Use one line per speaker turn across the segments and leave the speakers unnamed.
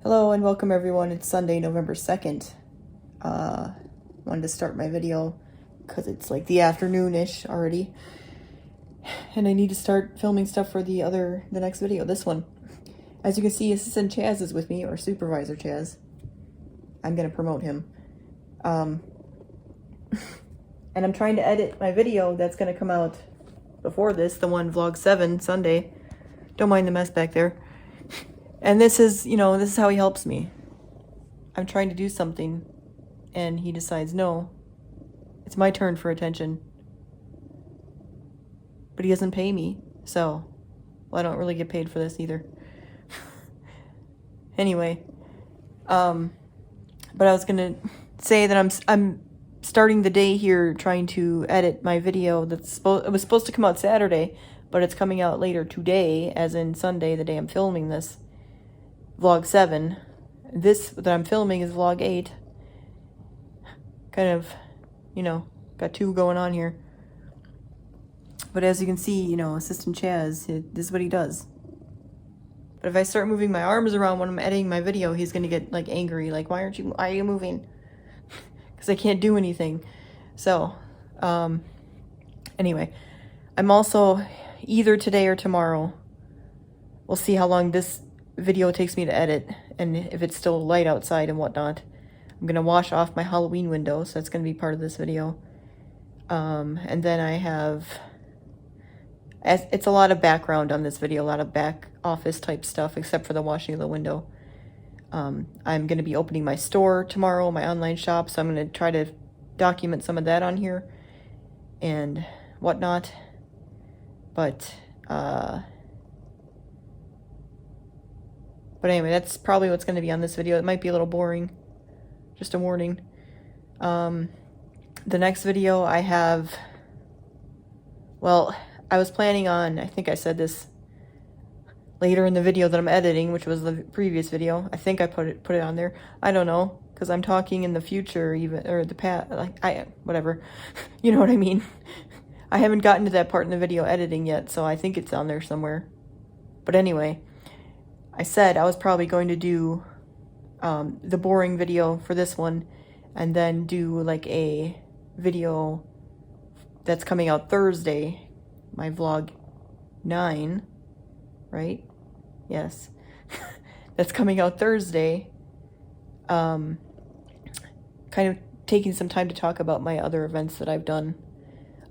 Hello and welcome everyone. It's Sunday, November 2nd. Wanted to start my video because it's like the afternoon-ish already. And I need to start filming stuff for the next video, this one. As you can see, Assistant Chaz is with me, or Supervisor Chaz. I'm going to promote him. And I'm trying to edit my video that's going to come out before this, the one Vlog 7, Sunday. Don't mind the mess back there. And this is, this is how he helps me. I'm trying to do something, and he decides, no, it's my turn for attention. But he doesn't pay me, so, well, I don't really get paid for this either. Anyway, but I was gonna say that I'm starting the day here trying to edit my video it was supposed to come out Saturday, but it's coming out later today, as in Sunday, the day I'm filming this. Vlog 7. This that I'm filming is Vlog 8. Kind of, got two going on here. But as you can see, Assistant Chaz, this is what he does. But if I start moving my arms around when I'm editing my video, he's going to get, angry. Like, why are you moving? Because I can't do anything. So, anyway. I'm also, either today or tomorrow, we'll see how long this video takes me to edit, and if it's still light outside and whatnot. I'm going to wash off my Halloween window, so that's going to be part of this video. And then I have... It's a lot of background on this video, a lot of back office type stuff, except for the washing of the window. I'm going to be opening my store tomorrow, my online shop, so I'm going to try to document some of that on here and whatnot. But anyway, that's probably what's going to be on this video. It might be a little boring. Just a warning. The next video I have... Well, I was planning on... I think I said this later in the video that I'm editing, which was the previous video. I think I put it on there. I don't know, because I'm talking in the future even, or the past, whatever. You know what I mean? I haven't gotten to that part in the video editing yet, so I think it's on there somewhere. But anyway... I said I was probably going to do the boring video for this one, and then do a video that's coming out Thursday, my vlog 9, right? Yes. That's coming out Thursday. Kind of taking some time to talk about my other events that I've done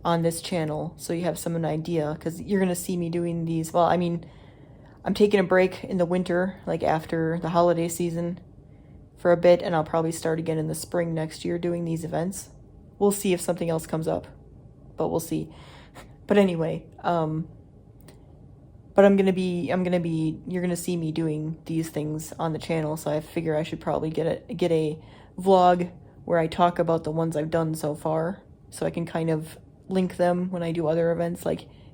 on this channel, so you have an idea, because you're going to see me doing these. Well, I mean... I'm taking a break in the winter, after the holiday season for a bit, and I'll probably start again in the spring next year doing these events. We'll see if something else comes up, but we'll see. But anyway, but you're going to see me doing these things on the channel, so I figure I should probably get a vlog where I talk about the ones I've done so far, so I can kind of link them when I do other events,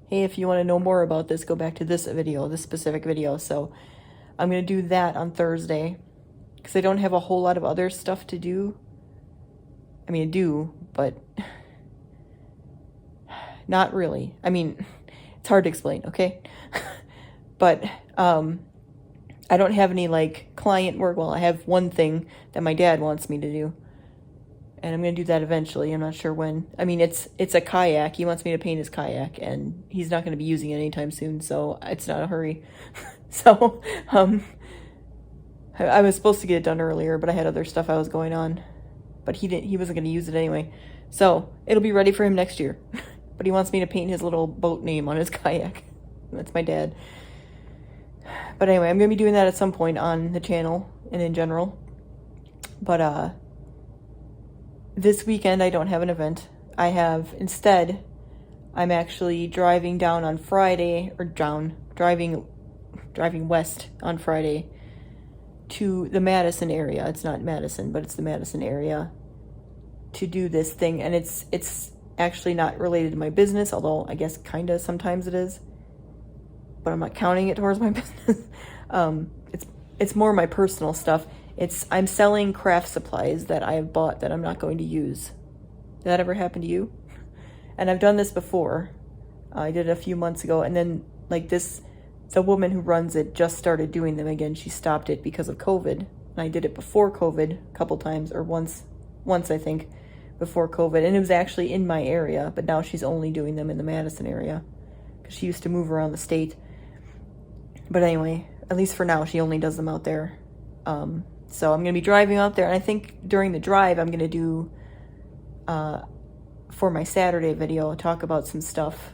hey, if you want to know more about this, go back to this video, this specific video. So I'm going to do that on Thursday, because I don't have a whole lot of other stuff to do. I mean, I do, but not really. I mean, it's hard to explain, okay? But I don't have any, client work. Well, I have one thing that my dad wants me to do. And I'm going to do that eventually. I'm not sure when. I mean, it's a kayak. He wants me to paint his kayak, and he's not going to be using it anytime soon, so it's not a hurry. So, I was supposed to get it done earlier, but I had other stuff I was going on. But he wasn't going to use it anyway. So, it'll be ready for him next year. But he wants me to paint his little boat name on his kayak. That's my dad. But anyway, I'm going to be doing that at some point on the channel and in general. But, this weekend, I don't have an event. Instead, I'm actually driving down on Friday, or driving west on Friday to the Madison area. It's not Madison, but it's the Madison area to do this thing. And it's actually not related to my business, although I guess kind of sometimes it is. But I'm not counting it towards my business. It's more my personal stuff. I'm selling craft supplies that I have bought that I'm not going to use. Did that ever happen to you? And I've done this before. I did it a few months ago, and then this the woman who runs it just started doing them again. She stopped it because of COVID. And I did it before COVID a couple times, or once I think, before COVID. And it was actually in my area, but now she's only doing them in the Madison area because she used to move around the state. But anyway, at least for now, she only does them out there. So I'm going to be driving out there, and I think during the drive, I'm going to do, for my Saturday video, talk about some stuff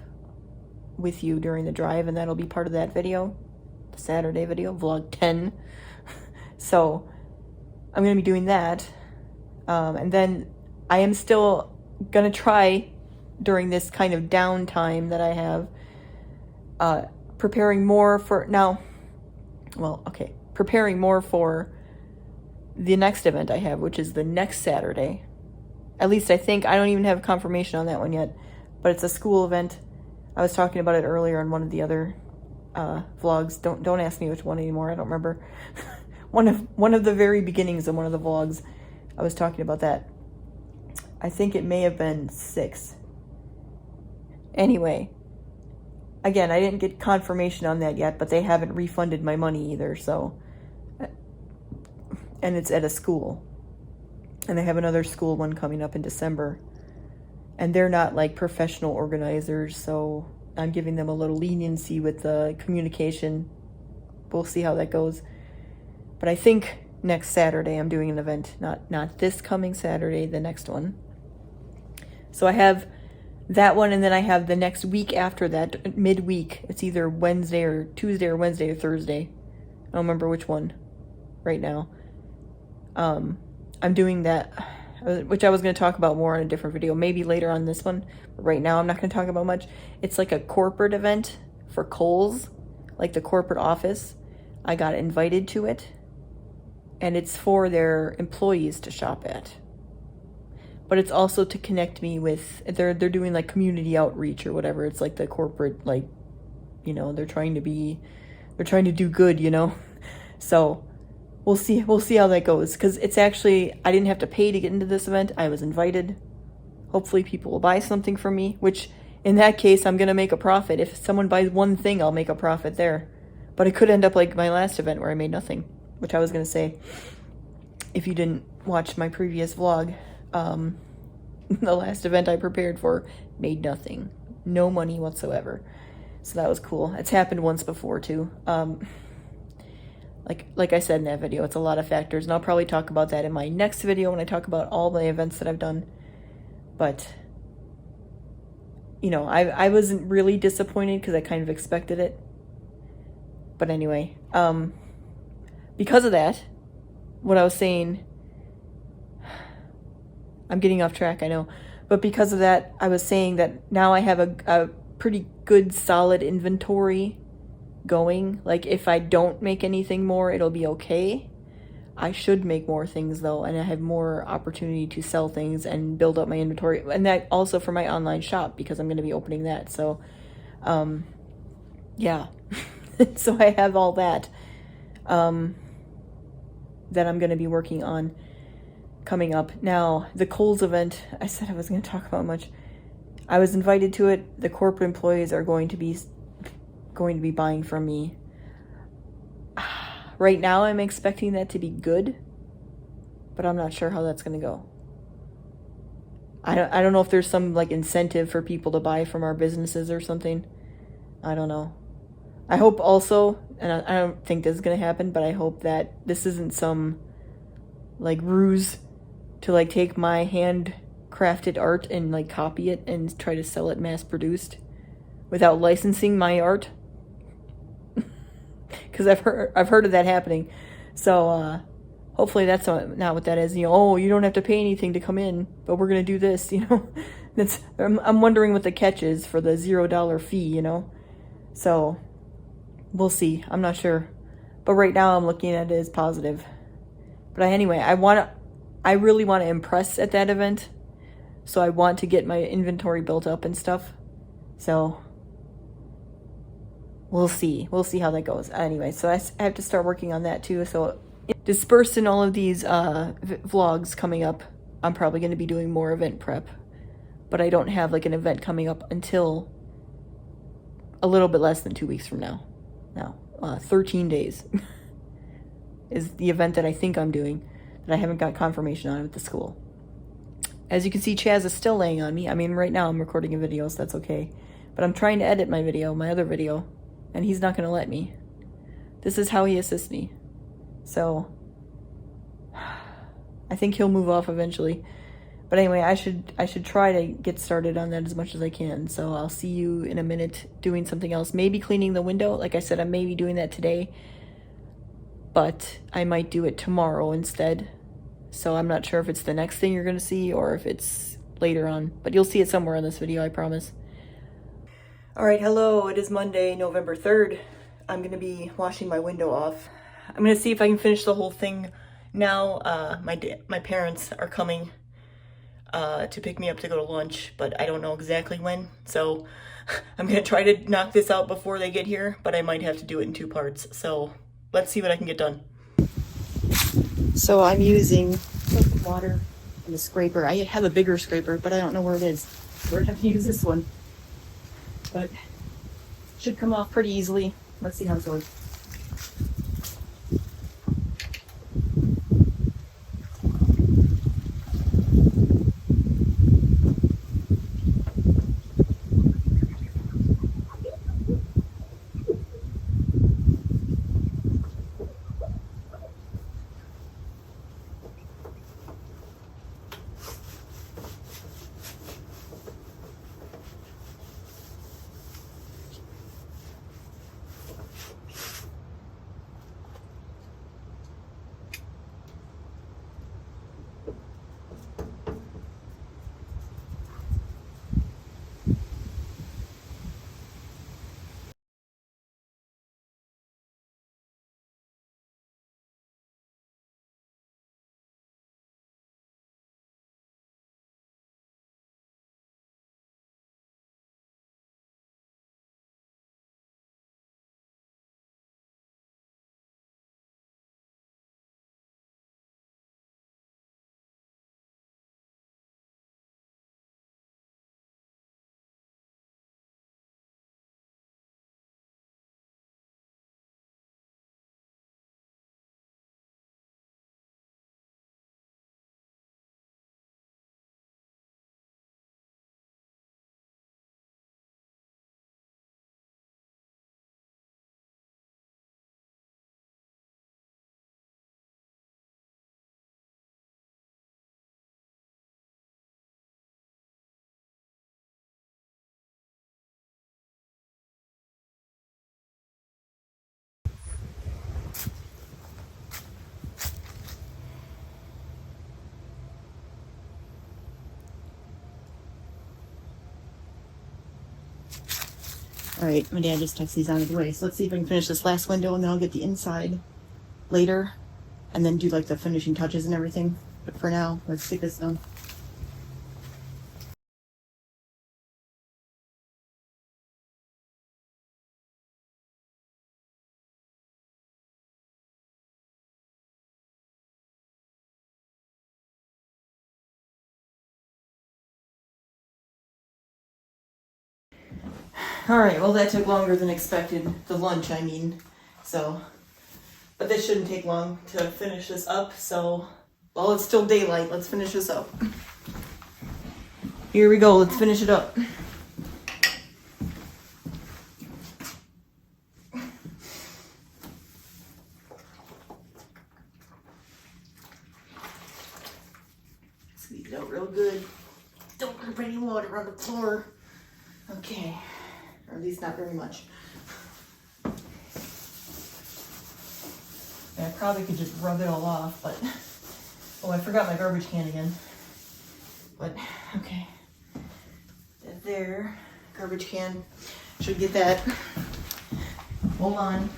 with you during the drive, and that'll be part of that video, the Saturday video, vlog 10. So I'm going to be doing that. And then I am still going to try during this kind of downtime that I have, preparing more for the next event I have, which is the next Saturday. At least I think. I don't even have confirmation on that one yet, but it's a school event. I was talking about it earlier on one of the other vlogs. Don't ask me which one anymore. I don't remember. one of the very beginnings of one of the vlogs, I was talking about that. I think it may have been 6. Anyway, again, I didn't get confirmation on that yet, but they haven't refunded my money either. So, and it's at a school, and they have another school one coming up in December. And they're not like professional organizers, so I'm giving them a little leniency with the communication. We'll see how that goes. But I think next Saturday I'm doing an event, not this coming Saturday, the next one. So I have that one, and then I have the next week after that, midweek. It's either Tuesday or Wednesday or Thursday. I don't remember which one right now. I'm doing that, which I was going to talk about more in a different video, maybe later on this one. But right now I'm not going to talk about much. It's like a corporate event for Kohl's, like the corporate office. I got invited to it, and it's for their employees to shop at. But it's also to connect me with, they're doing like community outreach or whatever. It's like the corporate, like, you know, they're trying to do good, you know. So we'll see how that goes, because it's actually, I didn't have to pay to get into this event. I was invited. Hopefully people will buy something from me, which in that case, I'm going to make a profit. If someone buys one thing, I'll make a profit there. But it could end up like my last event where I made nothing, which I was going to say, if you didn't watch my previous vlog, the last event I prepared for made nothing. No money whatsoever. So that was cool. It's happened once before too. Like I said in that video, it's a lot of factors, and I'll probably talk about that in my next video when I talk about all the events that I've done. But, you know, I wasn't really disappointed because I kind of expected it. But anyway, because of that, what I was saying, I'm getting off track, I know. But because of that, I was saying that now I have a pretty good, solid inventory going. Like, if I don't make anything more, it'll be okay. I should make more things though, and I have more opportunity to sell things and build up my inventory, and that also for my online shop, because I'm going to be opening that. So yeah. So I have all that that I'm going to be working on coming up. Now, the Kohl's event, I said I wasn't going to talk about much. I was invited to it. The corporate employees are going to be buying from me. Right now, I'm expecting that to be good, but I'm not sure how that's going to go. I don't know if there's some like incentive for people to buy from our businesses or something. I don't know. I hope also, and I don't think this is going to happen, but I hope that this isn't some like ruse to like take my handcrafted art and like copy it and try to sell it mass produced without licensing my art. Because I've heard of that happening. So hopefully that's not what that is. You know, oh, you don't have to pay anything to come in, but we're gonna do this. You know, I'm wondering what the catch is for the $0 fee. You know, so we'll see. I'm not sure, but right now I'm looking at it as positive. But anyway, I really want to impress at that event, so I want to get my inventory built up and stuff. So we'll see how that goes. Anyway, so I have to start working on that too. So dispersed in all of these vlogs coming up, I'm probably going to be doing more event prep, but I don't have like an event coming up until a little bit less than 2 weeks from now. no, 13 days is the event that I think I'm doing that I haven't got confirmation on at the school. As you can see, Chaz is still laying on me. I mean, right now I'm recording a video, so that's okay. But I'm trying to edit my video, my other video, and he's not going to let me. This is how he assists me. So, I think he'll move off eventually. But anyway, I should try to get started on that as much as I can. So I'll see you in a minute doing something else. Maybe cleaning the window. Like I said, I'm maybe doing that today. But I might do it tomorrow instead. So I'm not sure if it's the next thing you're going to see or if it's later on. But you'll see it somewhere in this video, I promise. Alright, hello. It is Monday, November 3rd. I'm going to be washing my window off. I'm going to see if I can finish the whole thing now. My parents are coming to pick me up to go to lunch, but I don't know exactly when. So I'm going to try to knock this out before they get here, but I might have to do it in 2 parts. So let's see what I can get done. So I'm using water and a scraper. I have a bigger scraper, but I don't know where it is. We're going to have to use this one. But it should come off pretty easily. Let's see how it goes. Alright, my dad just texted these out of the way. So let's see if I can finish this last window and then I'll get the inside later. And then do like the finishing touches and everything. But for now, let's get this done. Alright, well that took longer than expected. The lunch, I mean. So, but this shouldn't take long to finish this up. So, well, it's still daylight. Let's finish this up. Here we go. Let's finish it up. Squeeze it out real good. Don't dump any water on the floor. Okay. Or at least not very much. I probably could just rub it all off, but oh, I forgot my garbage can again. But okay, that there, garbage can, should get that. Hold on.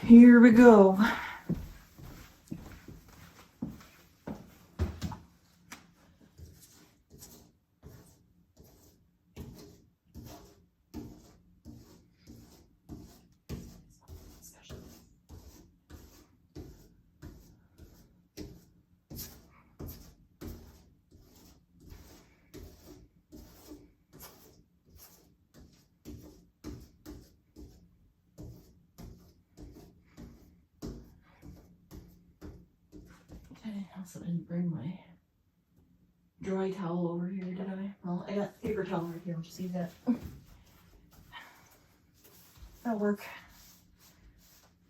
Here we go. I also didn't bring my dry towel over here, did I? Well, I got paper towel right here. I'll just use that. That'll work.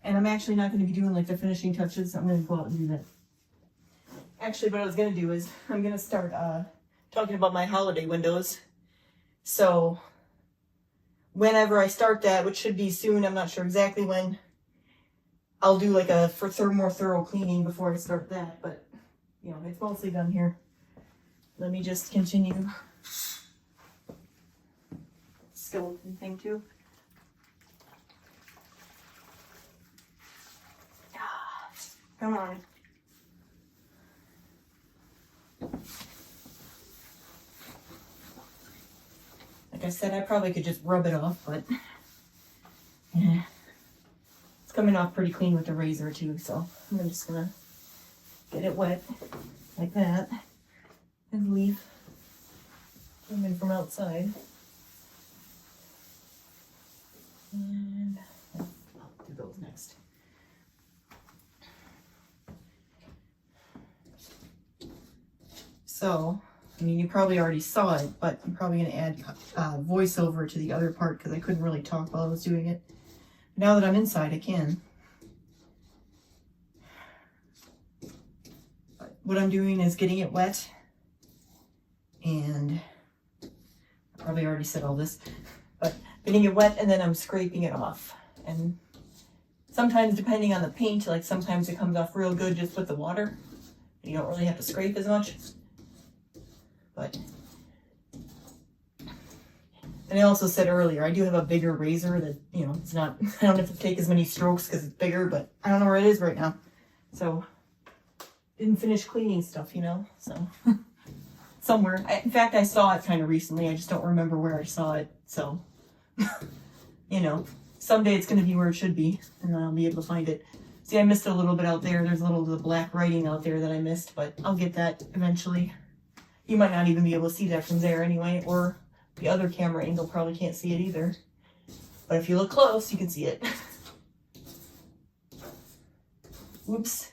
And I'm actually not going to be doing like the finishing touches. I'm going to go out and do that. Actually, what I was going to do is I'm going to start talking about my holiday windows. So whenever I start that, which should be soon, I'm not sure exactly when, I'll do like a more thorough cleaning before I start that. But, you know, it's mostly done here. Let me just continue. Skeleton thing too. Come on. Like I said, I probably could just rub it off, but yeah. It's coming off pretty clean with the razor too, so I'm just gonna get it wet like that and leave them in from outside. And I'll do those next. So, I mean, you probably already saw it, but I'm probably going to add voiceover to the other part because I couldn't really talk while I was doing it. Now that I'm inside, I can. But what I'm doing is getting it wet, and I probably already said all this, but getting it wet and then I'm scraping it off. And sometimes, depending on the paint, like sometimes it comes off real good just with the water. You don't really have to scrape as much. But, and I also said earlier, I do have a bigger razor that, you know, it's not, I don't have to take as many strokes because it's bigger, but I don't know where it is right now. So, didn't finish cleaning stuff, you know, so, somewhere. In fact, I saw it kind of recently, I just don't remember where I saw it, so, you know, someday it's going to be where it should be, and I'll be able to find it. See, I missed a little bit out there, there's a little of the black writing out there that I missed, but I'll get that eventually. You might not even be able to see that from there anyway, or the other camera angle probably can't see it either. But if you look close, you can see it. Whoops.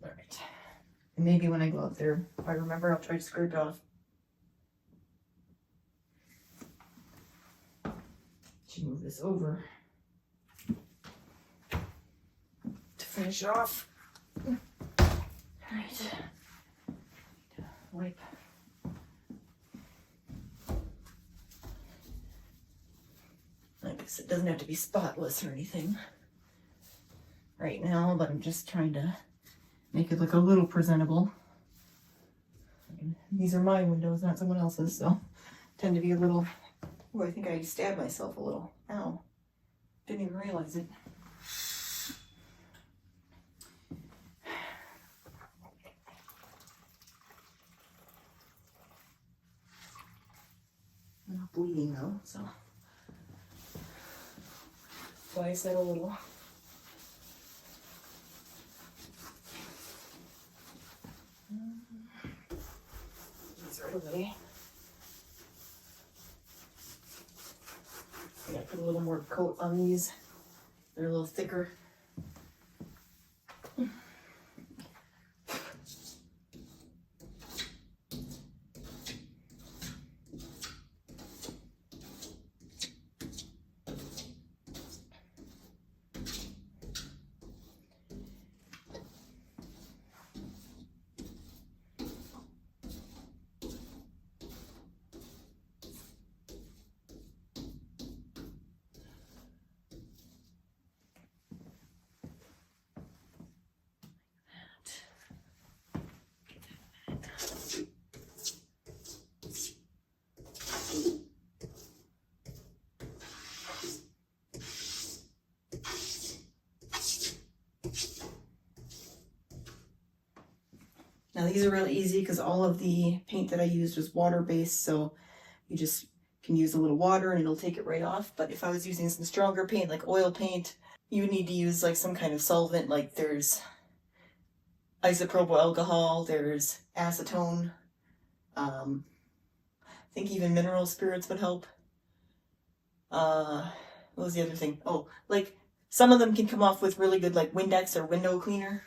Alright. And maybe when I go out there, if I remember, I'll try to scrape it off. Should move this over to finish off. Alright. Wipe. I guess it doesn't have to be spotless or anything right now, but I'm just trying to make it look a little presentable. These are my windows, not someone else's, so tend to be a little. Oh, I think I stabbed myself a little. Ow. Didn't even realize it. I'm not bleeding though, so. That's why I said a little. These are away. I gotta put a little more coat on these. They're a little thicker. Now these are really easy because all of the paint that I used was water-based, so you just can use a little water and it'll take it right off. But if I was using some stronger paint, like oil paint, you would need to use like some kind of solvent, like there's isopropyl alcohol, there's acetone, I think even mineral spirits would help. What was the other thing? Oh, like Some of them can come off with really good like Windex or window cleaner.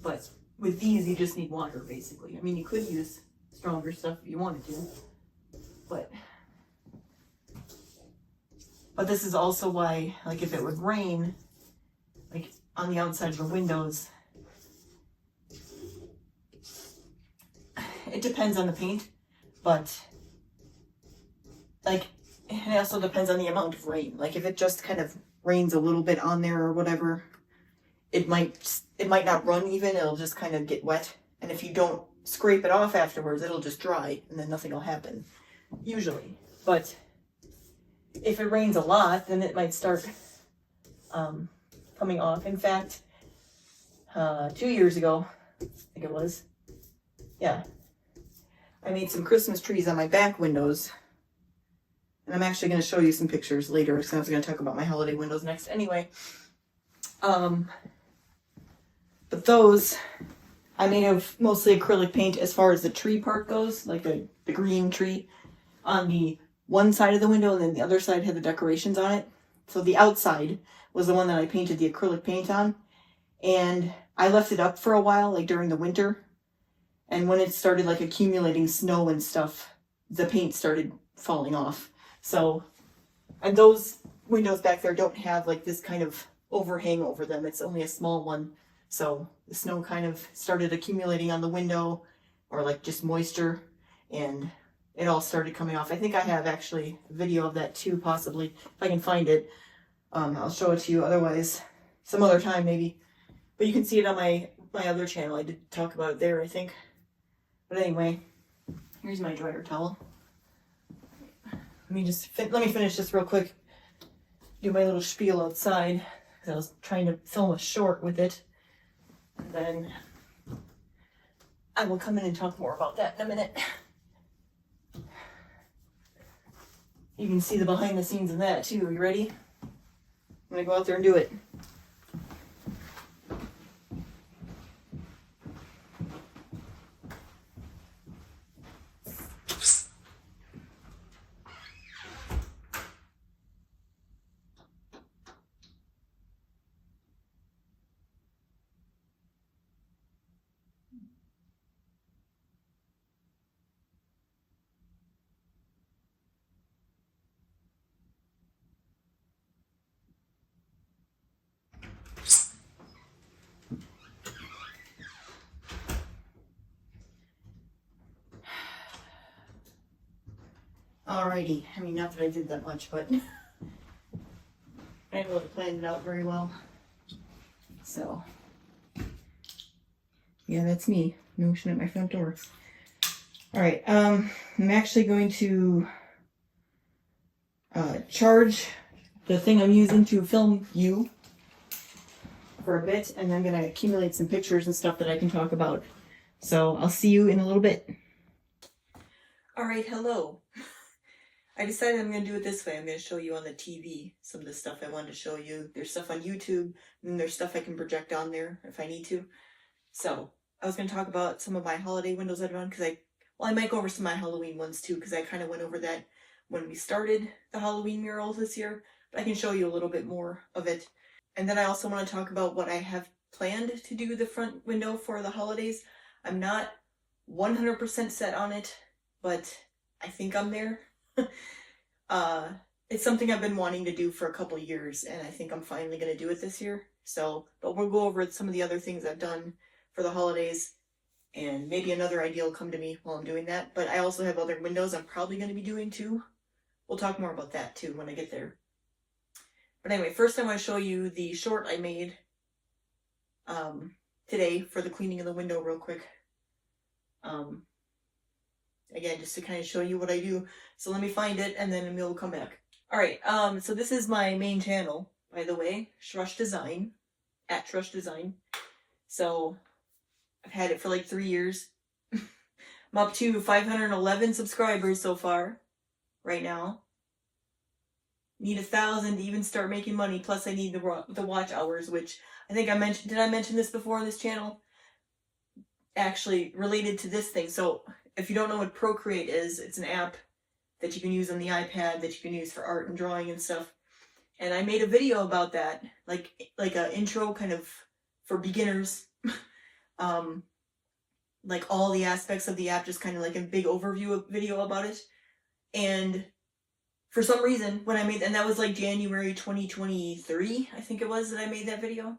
But with these, you just need water, basically. I mean, you could use stronger stuff if you wanted to. But this is also why, like, if it would rain, like, on the outside of the windows, it depends on the paint, but, like, it also depends on the amount of rain. Like, if it just kind of rains a little bit on there or whatever, it might not run even, it'll just kind of get wet. And if you don't scrape it off afterwards, it'll just dry, and then nothing will happen, usually. But if it rains a lot, then it might start coming off. In fact, 2 years ago, I think it was, yeah, I made some Christmas trees on my back windows. And I'm actually going to show you some pictures later, because I was going to talk about my holiday windows next anyway. But those, I made of mostly acrylic paint as far as the tree part goes, like the green tree on the one side of the window, and then the other side had the decorations on it. So the outside was the one that I painted the acrylic paint on. And I left it up for a while, like during the winter. And when it started like accumulating snow and stuff, the paint started falling off. So, and those windows back there don't have like this kind of overhang over them. It's only a small one. So the snow kind of started accumulating on the window, or like just moisture, and it all started coming off. I think I have actually a video of that too, possibly, if I can find it. I'll show it to you otherwise some other time maybe. But you can see it on my other channel. I did talk about it there, I think. But anyway, here's my dryer towel. Let me finish this real quick. Do my little spiel outside, because I was trying to film a short with it. And then I will come in and talk more about that in a minute. You can see the behind the scenes of that too. Are you ready? I'm gonna go out there and do it. Alrighty, I mean, not that I did that much, but I didn't really plan it out very well. So, yeah, that's me, motion at my front door. Alright, I'm actually going to charge the thing I'm using to film you for a bit, and I'm going to accumulate some pictures and stuff that I can talk about. So, I'll see you in a little bit. Alright, hello. I decided I'm going to do it this way. I'm going to show you on the TV some of the stuff I wanted to show you. There's stuff on YouTube, and there's stuff I can project on there if I need to. So, I was going to talk about some of my holiday windows I've done, because I might go over some of my Halloween ones too, because I kind of went over that when we started the Halloween murals this year, but I can show you a little bit more of it. And then I also want to talk about what I have planned to do the front window for the holidays. I'm not 100% set on it, but I think I'm there. It's something I've been wanting to do for a couple years, and I think I'm finally going to do it this year. So, but we'll go over some of the other things I've done for the holidays, and maybe another idea will come to me while I'm doing that. But I also have other windows I'm probably going to be doing too. We'll talk more about that too when I get there. But anyway, first I want to show you the short I made today for the cleaning of the window real quick. Again, just to kind of show you what I do. So let me find it, and then we'll come back. Alright, so this is my main channel, by the way, Shrush Design, at Shrush Design. So, I've had it for like 3 years. I'm up to 511 subscribers so far, right now. Need 1,000 to even start making money, plus I need the watch hours, which I think I mentioned, did I mention this before on this channel? Actually, related to this thing. So, if you don't know what Procreate is, it's an app that you can use on the iPad that you can use for art and drawing and stuff. And I made a video about that, like a intro kind of for beginners. Like all the aspects of the app, just kind of like a big overview video about it. And for some reason, when I made, and that was like January 2023, I think it was, that I made that video,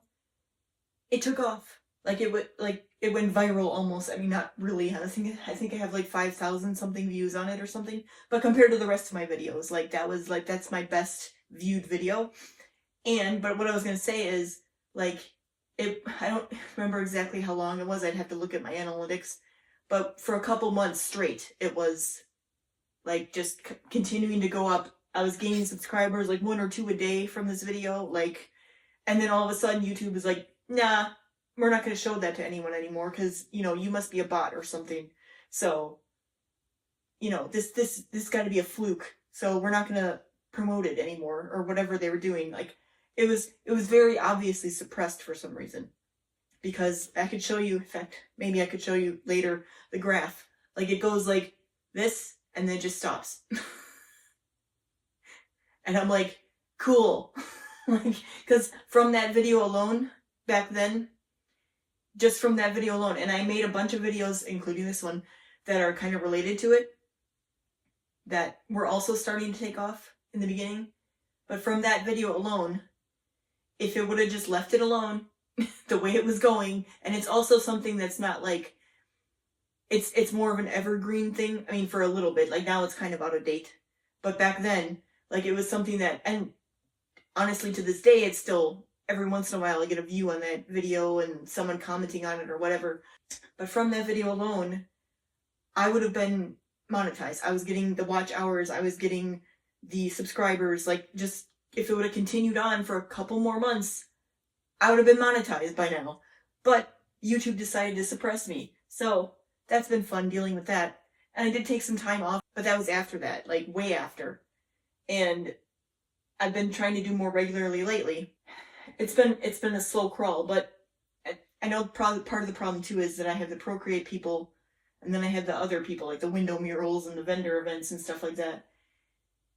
it took off. Like it went viral almost. I mean, not really. I think I have like 5,000 something views on it or something. But compared to the rest of my videos, like that's my best viewed video. But what I was gonna say is, like, I don't remember exactly how long it was. I'd have to look at my analytics. But for a couple months straight, it was like just continuing to go up. I was gaining subscribers, like 1 or 2 a day from this video, like, and then all of a sudden YouTube was like, nah, we're not going to show that to anyone anymore because, you know, you must be a bot or something. So, you know, this got to be a fluke. So we're not going to promote it anymore, or whatever they were doing. Like, it was very obviously suppressed for some reason. Because I could show you, in fact, maybe I could show you later the graph. Like, it goes like this and then it just stops. And I'm like, cool. Like, because from that video alone, back then, just from that video alone, and I made a bunch of videos, including this one, that are kind of related to it, that were also starting to take off in the beginning. But from that video alone, if it would have just left it alone, the way it was going, and it's also something that's not like, it's more of an evergreen thing. I mean, for a little bit, like now it's kind of out of date. But back then, like, it was something that, and honestly to this day, it's still, every once in a while I get a view on that video and someone commenting on it or whatever. But from that video alone, I would have been monetized. I was getting the watch hours, I was getting the subscribers, like, just, if it would have continued on for a couple more months, I would have been monetized by now. But YouTube decided to suppress me. So that's been fun dealing with that. And I did take some time off, but that was after that, like way after. And I've been trying to do more regularly lately. It's been a slow crawl, but I know part of the problem too is that I have the Procreate people, and then I have the other people, like the window murals and the vendor events and stuff like that.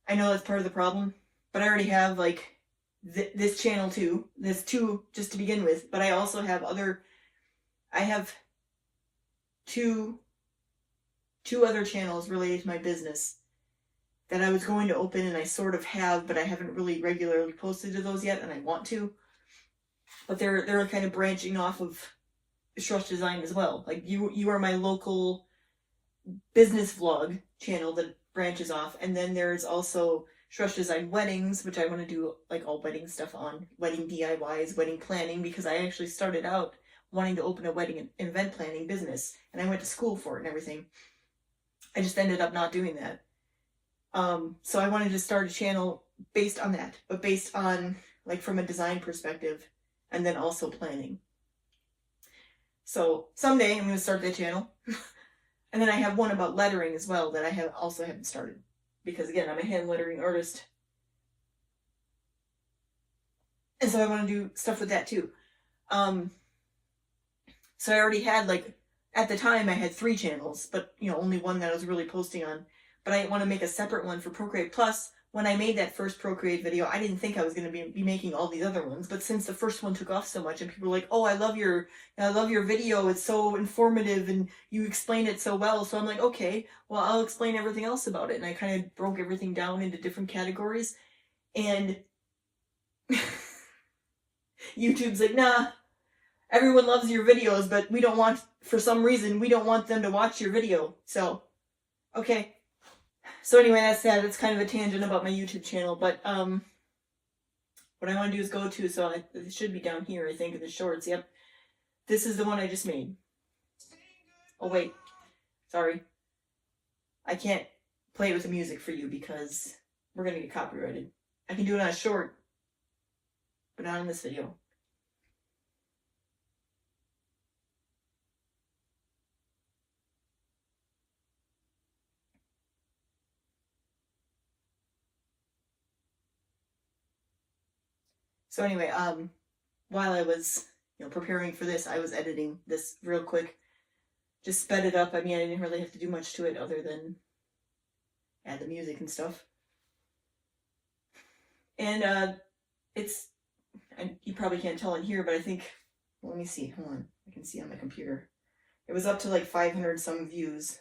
I know that's part of the problem, but I already have like this channel too. There's 2 just to begin with, but I also have I have two other channels related to my business that I was going to open, and I sort of have, but I haven't really regularly posted to those yet, and I want to. But they're kind of branching off of Shrush Design as well. Like, you are my local business vlog channel that branches off, and then there's also Shrush Design Weddings, which I want to do like all wedding stuff on, wedding DIYs, wedding planning, because I actually started out wanting to open a wedding and event planning business, and I went to school for it and everything. I just ended up not doing that. So I wanted to start a channel based on that, but based on, like, from a design perspective, and then also planning. So someday I'm going to start that channel. And then I have one about lettering as well that I haven't started. Because again, I'm a hand lettering artist. And so I want to do stuff with that too. So I already had, like, at the time I had 3 channels, but, you know, only one that I was really posting on. But I want to make a separate one for Procreate. Plus, when I made that first Procreate video, I didn't think I was going to be making all these other ones. But since the first one took off so much, and people were like, oh, I love your video. It's so informative, and you explain it so well. So I'm like, okay, well, I'll explain everything else about it. And I kind of broke everything down into different categories. And YouTube's like, nah, everyone loves your videos, but for some reason, we don't want them to watch your video. So, okay. So anyway, that's that. It's kind of a tangent about my YouTube channel, but what I want to do is go to, so it should be down here, I think, in the shorts. Yep. This is the one I just made. Oh, wait. Sorry. I can't play with the music for you because we're going to get copyrighted. I can do it on a short, but not in this video. So anyway, while I was, preparing for this, I was editing this real quick. Just sped it up. I mean, I didn't really have to do much to it other than add the music and stuff. And it's, and you probably can't tell in here, but I think, well, let me see, hold on, I can see on my computer. It was up to like 500 some views,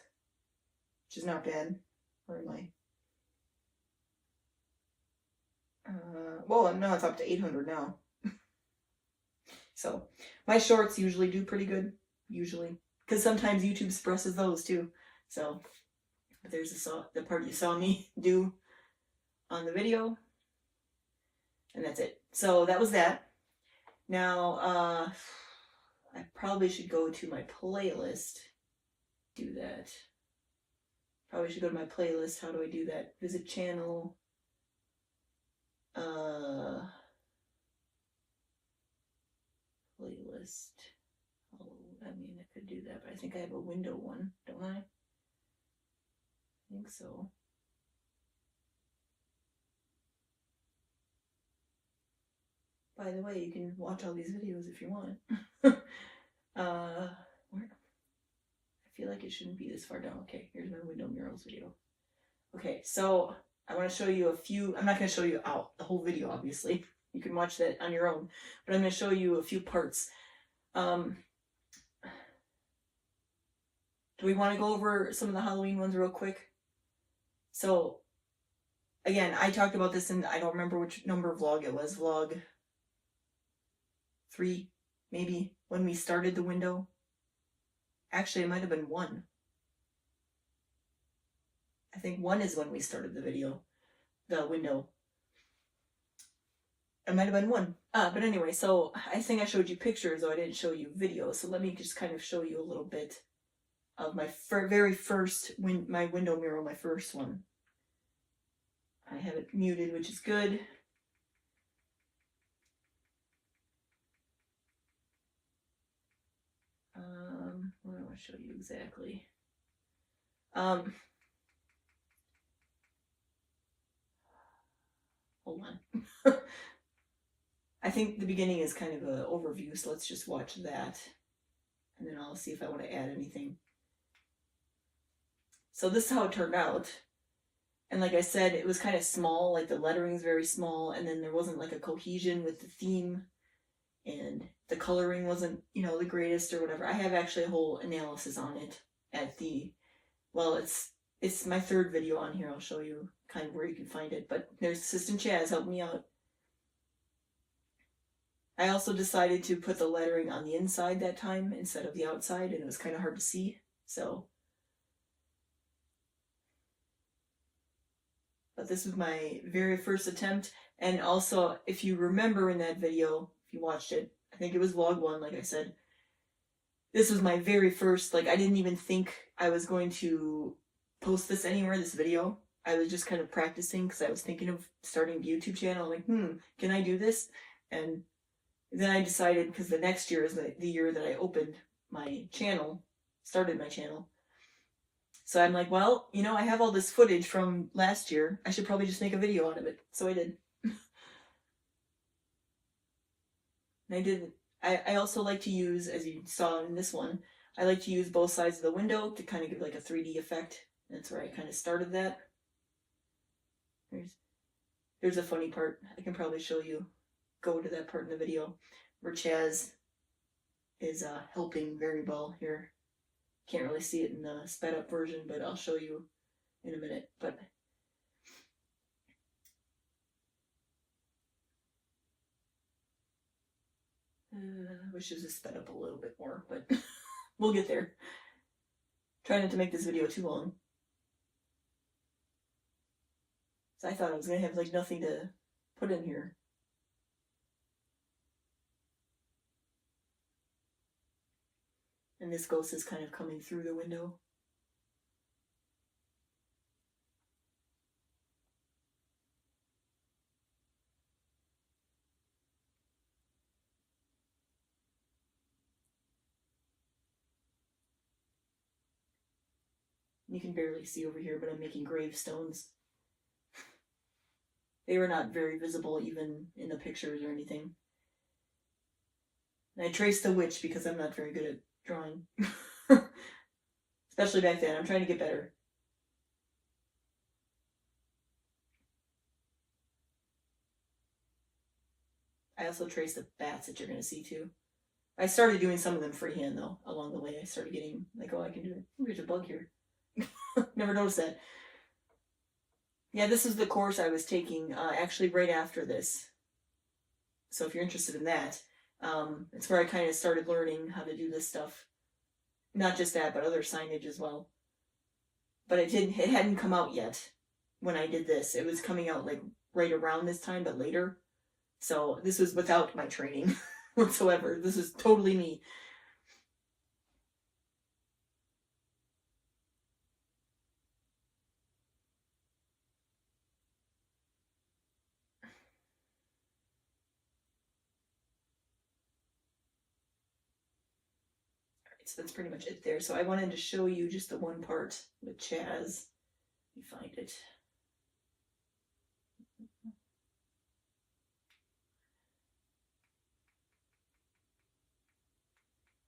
which is not bad. Where am I? Well, no, it's up to 800 now. So my shorts usually do pretty good, usually, because sometimes YouTube suppresses those too. So but there's the part you saw me do on the video, and that's it. So that was that. Now I probably should go to my playlist. Do that. Probably should go to my playlist. How do I do that? Visit channel. Playlist. Oh, I mean, I could do that, but I think I have a window one, don't I? I think so. By the way, you can watch all these videos if you want. Where? I feel like it shouldn't be this far down. Okay, here's my window murals video. Okay, so I want to show you a few. I'm not going to show you out the whole video, obviously. You can watch that on your own. But I'm going to show you a few parts. Do we want to go over some of the Halloween ones real quick? So, again, I talked about this in, I don't remember which number vlog it was. Vlog 3, maybe, when we started the window. Actually, it might have been 1. I think 1 is when we started the video. The window. It might have been 1. But anyway, so I think I showed you pictures, though I didn't show you videos. So let me just kind of show you a little bit of my very first, my window mural, my first one. I have it muted, which is good. What do I want to show you exactly? Hold on. I think the beginning is kind of an overview, so let's just watch that. And then I'll see if I want to add anything. So this is how it turned out. And like I said, it was kind of small, like the lettering is very small, and then there wasn't like a cohesion with the theme, and the coloring wasn't, you know, the greatest or whatever. I have actually a whole analysis on it at the, well, it's my 3rd video on here. I'll show you kind of where you can find it, but there's Assistant Chaz helping me out. I also decided to put the lettering on the inside that time instead of the outside, and it was kind of hard to see, so. But this was my very first attempt, and also, if you remember in that video, if you watched it, I think it was vlog 1, like I said, this was my very first, like, I didn't even think I was going to post this anywhere, this video. I was just kind of practicing, because I was thinking of starting a YouTube channel. I'm like, can I do this? And then I decided, because the next year is the year that I opened my channel, started my channel. So I'm like, well, you know, I have all this footage from last year. I should probably just make a video out of it. So I did. And I also like to use, as you saw in this one, I like to use both sides of the window to kind of give like a 3D effect. That's where I kind of started that. There's a funny part. I can probably show you. Go to that part in the video where Chaz is helping very well here. Can't really see it in the sped up version, but I'll show you in a minute. But I wish it was sped up a little bit more, but we'll get there. Try not to make this video too long. So I thought I was gonna have like nothing to put in here. And this ghost is kind of coming through the window. You can barely see over here, but I'm making gravestones. They were not very visible even in the pictures or anything. And I traced the witch because I'm not very good at drawing. Especially back then. I'm trying to get better. I also traced the bats that you're going to see too. I started doing some of them freehand though. Along the way, I started getting like, oh, I can do it. Ooh, there's a bug here. Never noticed that. Yeah, this is the course I was taking actually right after this. So if you're interested in that, it's where I kind of started learning how to do this stuff. Not just that, but other signage as well. But it hadn't come out yet when I did this. It was coming out like right around this time, but later. So this was without my training whatsoever. This is totally me. So that's pretty much it there. So I wanted to show you just the one part with Chaz. Let me find it.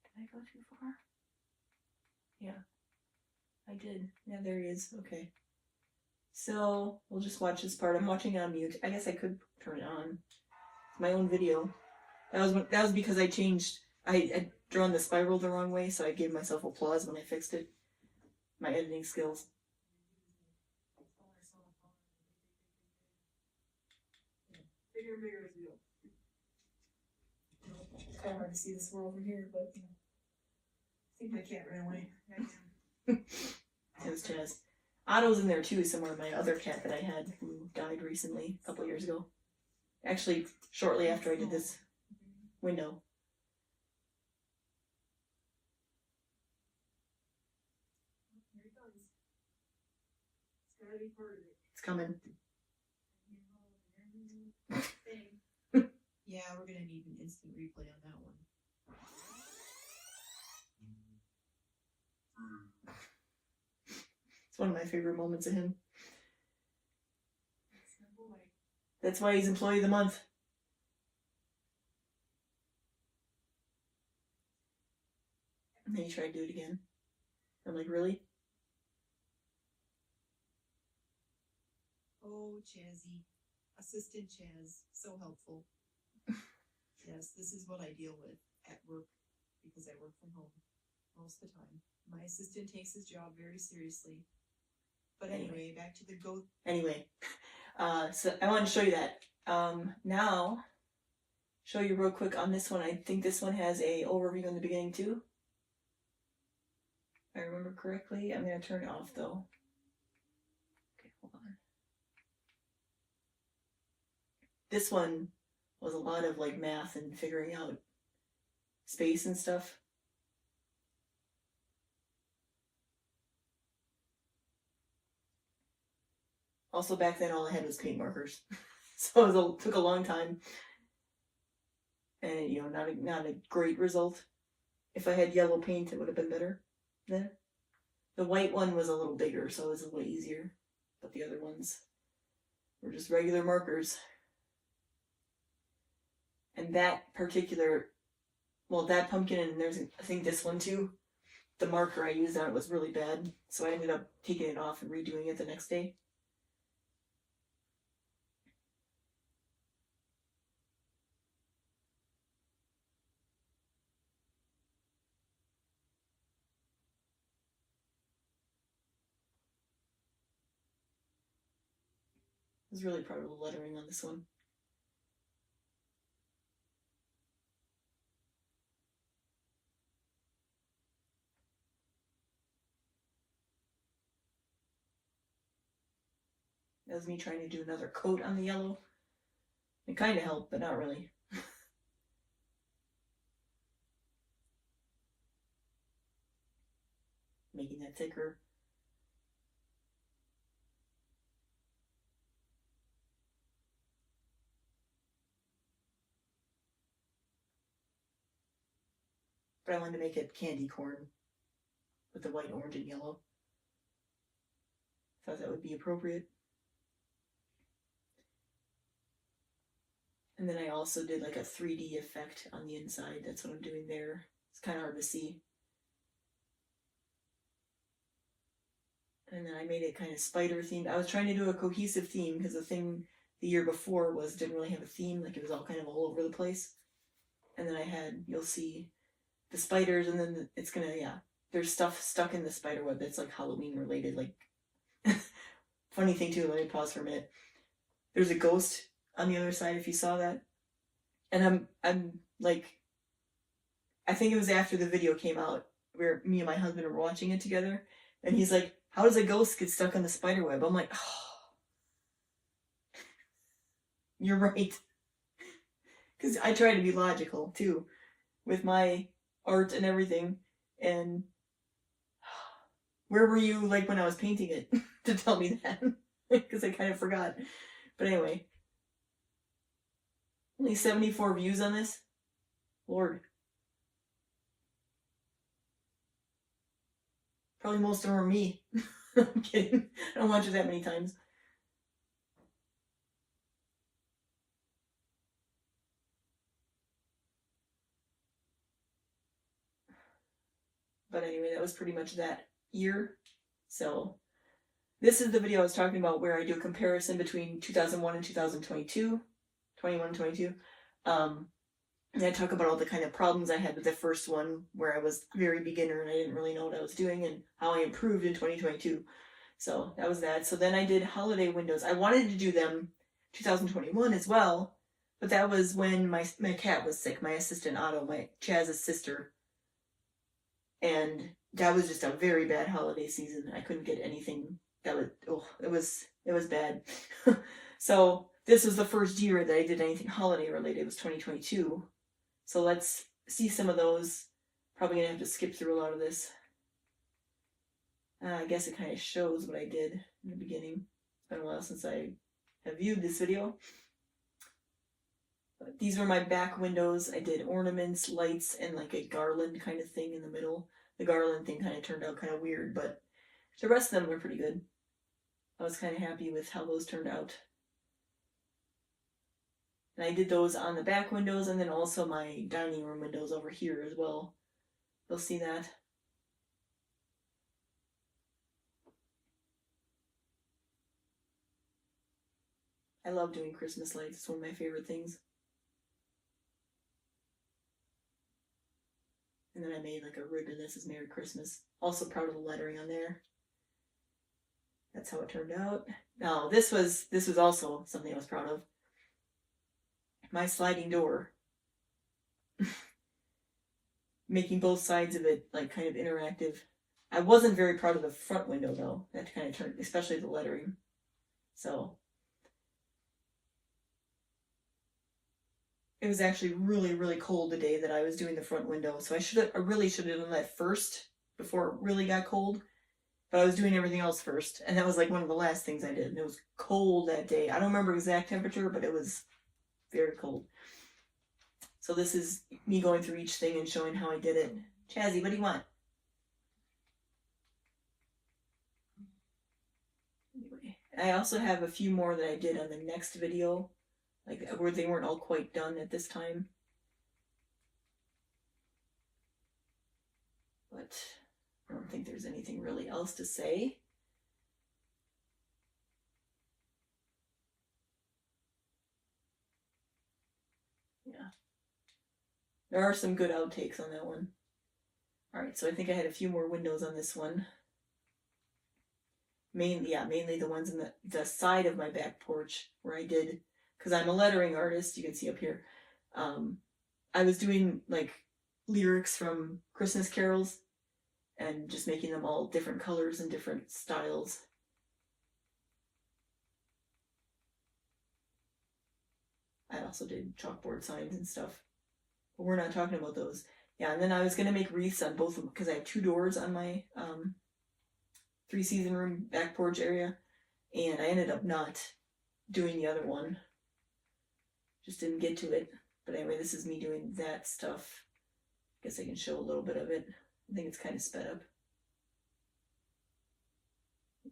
Did I go too far? Yeah, I did. Yeah, there he is. Okay. So we'll just watch this part. I'm watching it on mute. I guess I could turn it on. It's my own video. That was because I changed. I drawn the spiral the wrong way, so I gave myself applause when I fixed it. My editing skills. Bigger and bigger as we go. It's kind of hard to see this world from here, but I think my cat ran away. It was Chaz. Otto's in there too, somewhere. My other cat that I had who died recently, a couple years ago. Actually, shortly after I did this window. Here it comes. It's gotta be part of it. It's coming.
Yeah, we're gonna need an instant replay on that one.
It's one of my favorite moments of him. That's why he's Employee of the Month. And then he tried to do it again. I'm like, really?
Oh, Chazzy. Assistant Chaz. So helpful. Yes, this is what I deal with at work because I work from home most of the time. My assistant takes his job very seriously. But anyway, back to the goat.
Anyway, so I want to show you that. Now, show you real quick on this one. I think this one has a overview in the beginning too. If I remember correctly. I'm going to turn it off though. Okay, hold on. This one was a lot of like math and figuring out space and stuff. Also, back then, all I had was paint markers, so it took a long time, and not a great result. If I had yellow paint, it would have been better. Then the white one was a little bigger, so it was a little easier, but the other ones were just regular markers. And that particular, well, that pumpkin, and there's I think this one too. The marker I used on it was really bad, so I ended up taking it off and redoing it the next day. I was really proud of the lettering on this one. That was me trying to do another coat on the yellow. It kind of helped, but not really. Making that thicker. But I wanted to make it candy corn with the white, orange, and yellow. Thought that would be appropriate. And then I also did like a 3D effect on the inside. That's what I'm doing there. It's kind of hard to see. And then I made it kind of spider themed. I was trying to do a cohesive theme because the the year before didn't really have a theme, like it was all kind of all over the place. And then I had, you'll see the spiders, and then it's gonna, yeah, there's stuff stuck in the spider web that's like Halloween related. Like, funny thing too, let me pause for a minute. There's a ghost on the other side, if you saw that. And I'm like, I think it was after the video came out where me and my husband were watching it together, and he's like, how does a ghost get stuck on the spider web? I'm like, oh, you're right. Because I try to be logical too with my art and everything. And where were you like when I was painting it to tell me that? Because I kind of forgot. But anyway, only 74 views on this. Lord. Probably most of them are me. I'm kidding. I don't watch it that many times. But anyway, that was pretty much that year. So this is the video I was talking about where I do a comparison between 2001 and 2022, 21 and 22. And I talk about all the kind of problems I had with the first one where I was very beginner and I didn't really know what I was doing and how I improved in 2022. So that was that. So then I did holiday windows. I wanted to do them 2021 as well, but that was when my cat was sick, my assistant Otto, my Chaz's sister. And that was just a very bad holiday season. I couldn't get anything that was, it was bad. So this was the first year that I did anything holiday related. It was 2022. So let's see some of those. Probably gonna have to skip through a lot of this. I guess it kind of shows what I did in the beginning. It's been a while since I have viewed this video. But these were my back windows. I did ornaments, lights, and like a garland kind of thing in the middle. The garland thing kind of turned out kind of weird, but the rest of them were pretty good. I was kind of happy with how those turned out. And I did those on the back windows and then also my dining room windows over here as well. You'll see that. I love doing Christmas lights. It's one of my favorite things. And then I made like a ribbon that says Merry Christmas. Also proud of the lettering on there. That's how it turned out. Now this was also something I was proud of. My sliding door. Making both sides of it like kind of interactive. I wasn't very proud of the front window though. That kind of turned, especially the lettering. So it was actually really, really cold the day that I was doing the front window. So I really should have done that first before it really got cold. But I was doing everything else first. And that was like one of the last things I did. And it was cold that day. I don't remember exact temperature, but it was very cold. So this is me going through each thing and showing how I did it. Chazzy, what do you want? Anyway, I also have a few more that I did on the next video, like where they weren't all quite done at this time. But I don't think there's anything really else to say. Yeah. There are some good outtakes on that one. Alright, so I think I had a few more windows on this one. Mainly the ones in the side of my back porch where I did, because I'm a lettering artist, you can see up here. I was doing like lyrics from Christmas carols and just making them all different colors and different styles. I also did chalkboard signs and stuff, but we're not talking about those. Yeah, and then I was going to make wreaths on both of them because I have two doors on my 3-season room back porch area, and I ended up not doing the other one. Just didn't get to it. But anyway, this is me doing that stuff. Guess I can show a little bit of it. I think it's kind of sped up.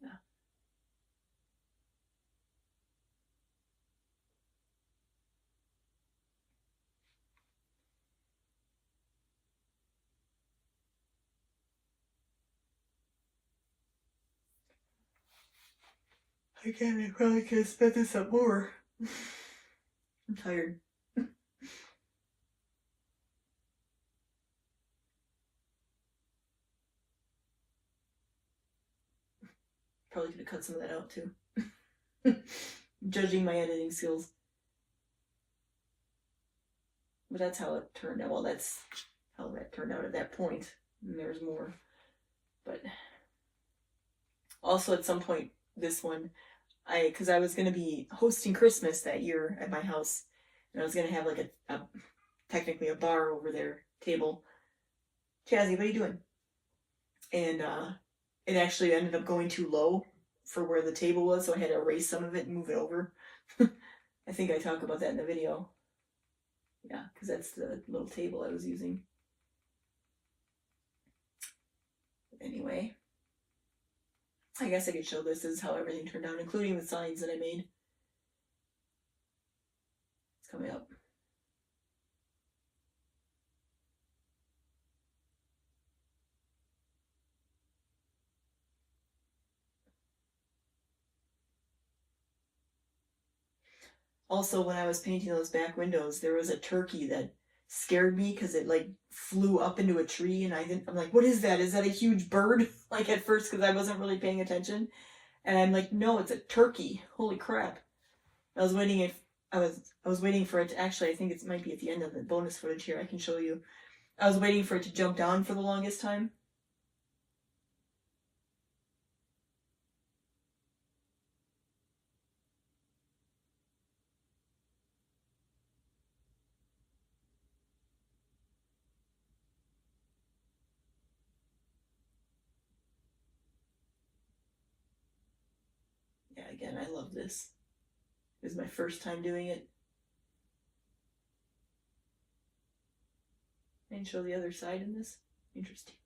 Yeah. Again, I probably could have sped this up more, I'm tired. Probably could have cut some of that out too. Judging my editing skills. But that's how it turned out. Well, that's how that turned out at that point. And there's more. But also at some point, this one, because I was going to be hosting Christmas that year at my house. And I was going to have like technically a bar over there, table. Chazzy, what are you doing? And it actually ended up going too low for where the table was, so I had to erase some of it and move it over. I think I talk about that in the video. Yeah, because that's the little table I was using. Anyway, I guess I could show this is how everything turned out, including the signs that I made. It's coming up. Also, when I was painting those back windows, there was a turkey that scared me because it like flew up into a tree, and I'm like, what is that? Is that a huge bird? Like at first, because I wasn't really paying attention, and I'm like, no, it's a turkey. Holy crap! I was waiting if I was waiting for it to actually. I think it might be at the end of the bonus footage here. I can show you. I was waiting for it to jump down for the longest time. Yeah, again, I love this. It was my first time doing it. And show the other side in this. Interesting.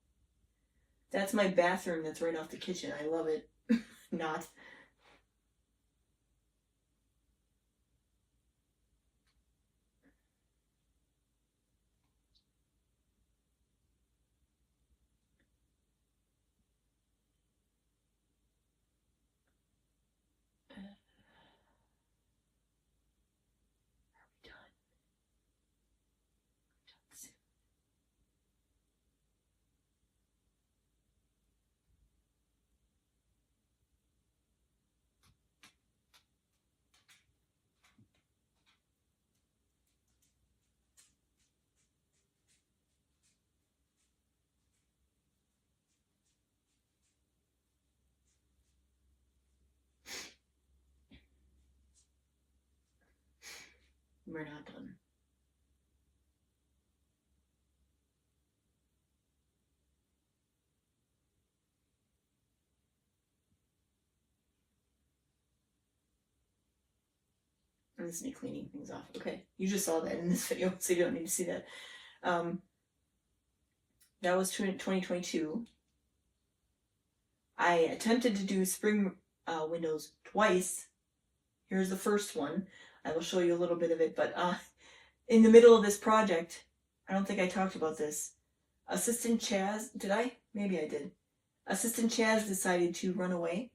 That's my bathroom that's right off the kitchen. I love it. Not. Are we done? Soon. We're not done. And this is me cleaning things off. Okay, you just saw that in this video, so you don't need to see that. That was 2022. I attempted to do spring windows twice. Here's the first one. I will show you a little bit of it, but in the middle of this project, I don't think I talked about this. Assistant Chaz, did I? Maybe I did. Assistant Chaz decided to run away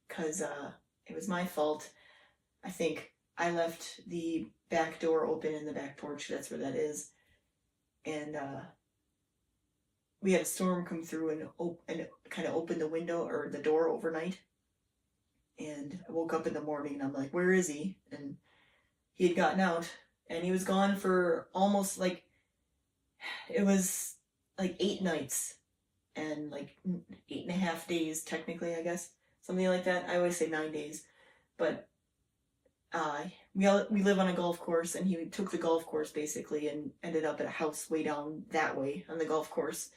because it was my fault. I think I left the back door open in the back porch. That's where that is. And we had a storm come through and kind of opened the window or the door overnight. And I woke up in the morning and I'm like, where is he? And he had gotten out and he was gone for almost like, it was like 8 nights and like 8.5 days, technically, I guess. Something like that. I always say 9 days. But we live on a golf course, and he took the golf course basically and ended up at a house way down that way on the golf course.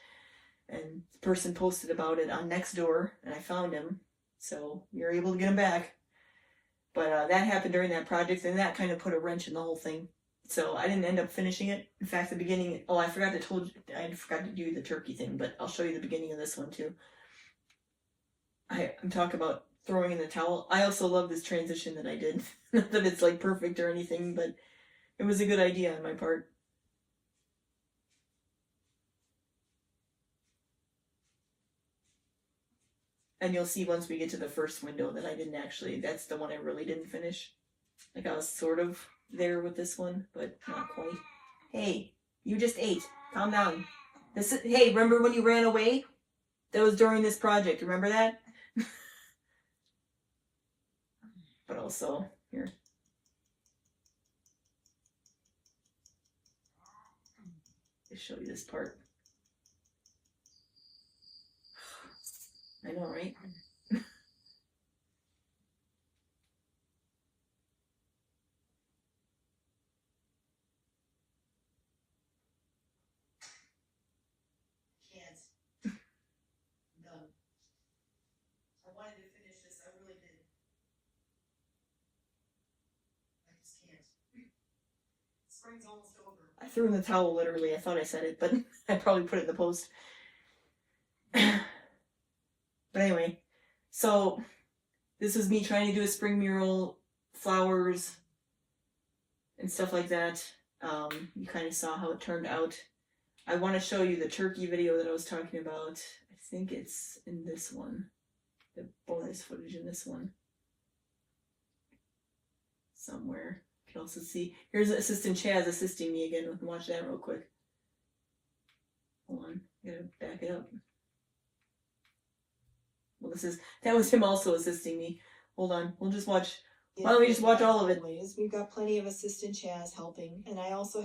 And the person posted about it on Nextdoor, and I found him, so we were able to get him back. But that happened during that project, and that kind of put a wrench in the whole thing. So I didn't end up finishing it. In fact, the beginning. Oh, I forgot to do the turkey thing, but I'll show you the beginning of this one too. I'm talking about throwing in the towel. I also love this transition that I did. Not that it's like perfect or anything, but it was a good idea on my part. And you'll see once we get to the first window that I didn't actually, that's the one I really didn't finish. Like I was sort of there with this one, but not quite. Hey, you just ate. Calm down. Hey, remember when you ran away? That was during this project. Remember that? But also, here. I'll show you this part. I know, right?
Can't. Done. I wanted to finish this. I really did. I just can't. Spring's almost over.
I threw in the towel, literally. I thought I said it, but I probably put it in the post. But anyway, so this was me trying to do a spring mural, flowers, and stuff like that. You kind of saw how it turned out. I want to show you the turkey video that I was talking about. I think it's in this one. The bonus footage in this one. Somewhere. You can also see. Here's Assistant Chaz assisting me again. We can watch that real quick. Hold on. I gotta back it up. Well, that was him also assisting me. Hold on. We'll just watch. Why don't we just watch all of it?
We've got plenty of Assistant Chaz helping. And I also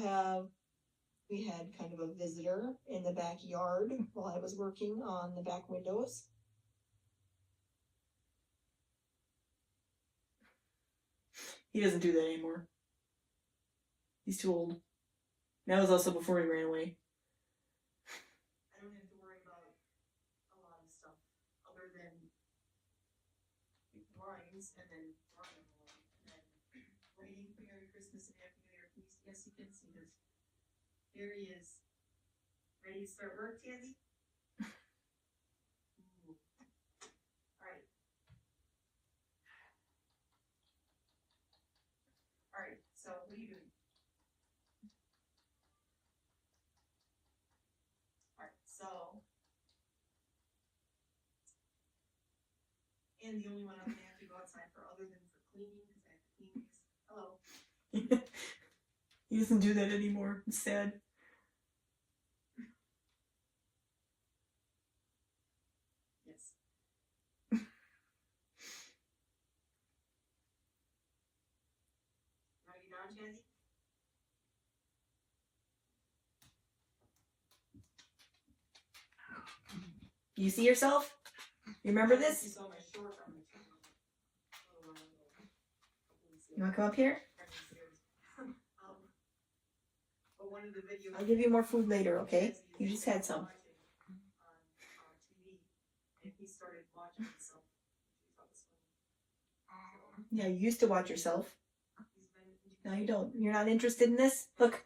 we had kind of a visitor in the backyard while I was working on the back windows.
He doesn't do that anymore. He's too old. That was also before he ran away.
I don't have to worry about a lot of stuff other than drawings and then drawing along and then waiting for Merry Christmas and Happy New Year, please. Yes, you can see this. There he is. Ready to start work, Tandy? Alright. Alright, so what are you doing? Alright, so. And the only one I'm gonna have to go outside for other than for cleaning, because I have to clean these. Hello.
He doesn't do that anymore. It's sad.
Yes. Are you done, Jazzy?
You see yourself? You remember
You
this?
saw my short on the channel.
You want to come up here?
But one of the videos
I'll give you more food later, okay? You just had some.
on TV, and he started watching himself.
Yeah, you used to watch yourself.
He's been
Now you don't. You're not interested in this? Look.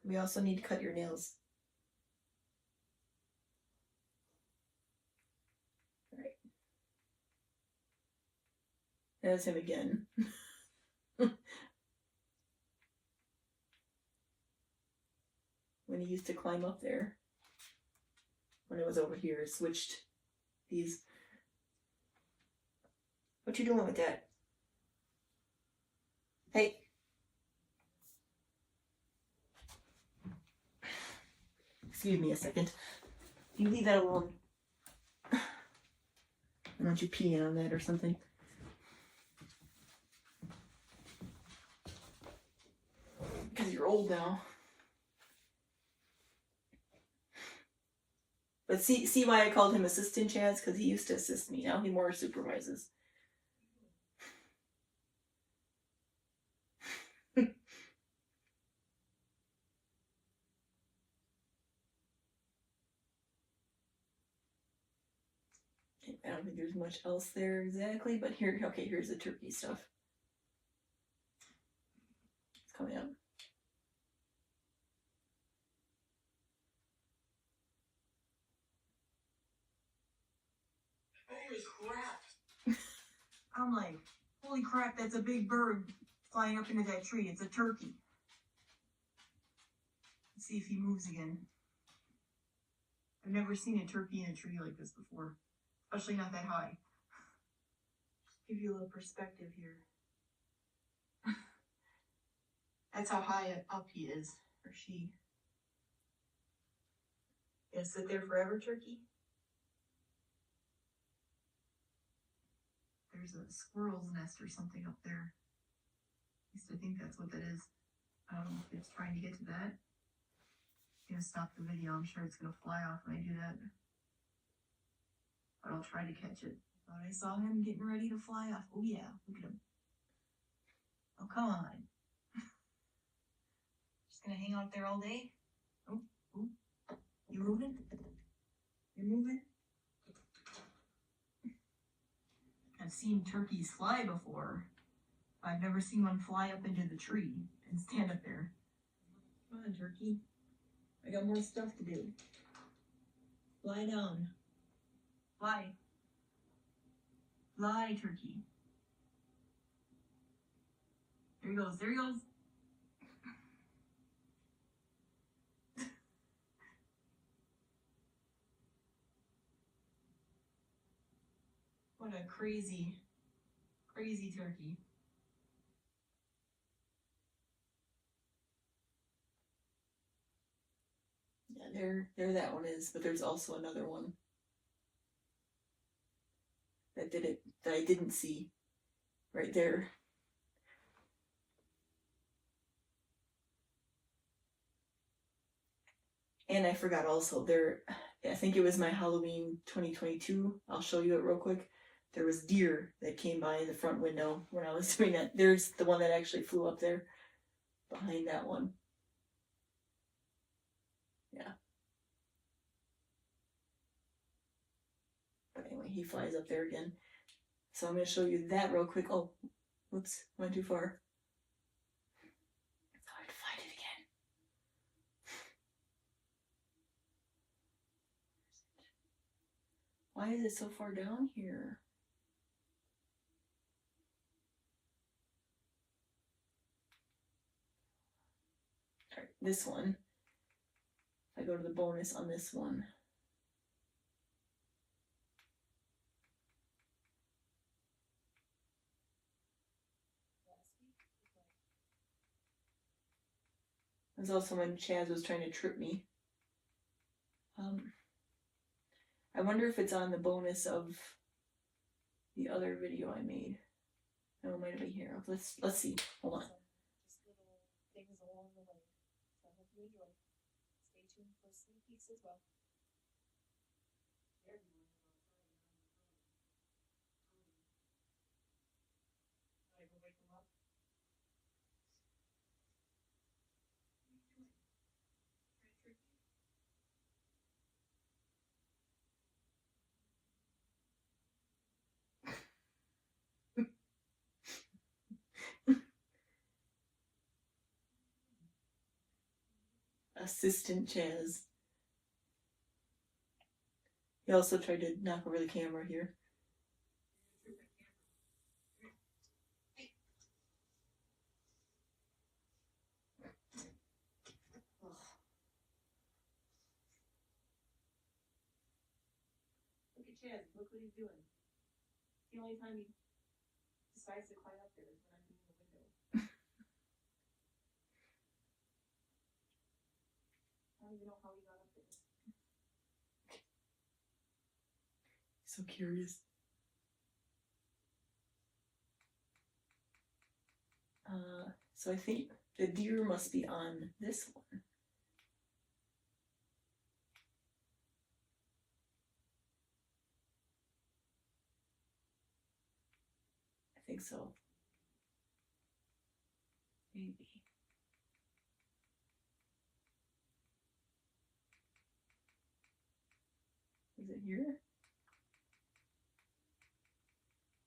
We also need to cut your nails. Alright. There's him again. When he used to climb up there. When it was over here, switched these. What you doing with that? Hey. Excuse me a second. You leave that alone. I don't want you peeing on that or something. Because you're old now. But see why I called him Assistant Chaz? Because he used to assist me. Now he more supervises. I don't think there's much else there exactly, but here's the turkey stuff. It's coming up.
Holy crap. I'm like, holy crap, that's a big bird flying up into that tree. It's a turkey. Let's see if he moves again. I've never seen a turkey in a tree like this before. especially not that high. Give you a little perspective here. That's how high up he is, or she. Gonna sit there forever, turkey? There's a squirrel's nest or something up there. At least I think that's what that is. I don't know if it's trying to get to that. I'm gonna stop the video. I'm sure it's gonna fly off when I do that. But I'll try to catch it. Thought I saw him getting ready to fly off. Oh yeah, look at him. Oh, come on. Just gonna hang out there all day? Oh, oh. You moving? You're moving? I've seen turkeys fly before. I've never seen one fly up into the tree and stand up there. Come on, turkey. I got more stuff to do. Fly down. Fly. Fly, turkey. There he goes. There he goes. What a crazy, crazy turkey. Yeah, there that one is, but there's also another one that did it that I didn't see right there. And I forgot also there, I think it was my Halloween 2022. I'll show you it real quick. There was deer that came by the front window when I was doing that. There's the one that actually flew up there behind that one. Yeah. But anyway, he flies up there again. So I'm going to show you that real quick. Oh, whoops, went too far. It's hard to find it again. Why is it so far down here? All right, this one. If I go to the bonus on this one. There's also when Chaz was trying to trip me. I wonder if it's on the bonus of the other video I made. No, it might be here. Let's see. Hold on.
Just little things along the way. So I hope you enjoy. Stay tuned for sneak peeks as well. I go wake them up. What are you doing? Trying to trick me?
Assistant Chaz. He also tried to knock over the camera here.
Look at Chaz. Look what he's doing. The only time he decides to climb up there is when I'm in the window. I don't even know how he got up there.
So curious. So I think the deer must be on this one. I think so. Maybe. Is it here?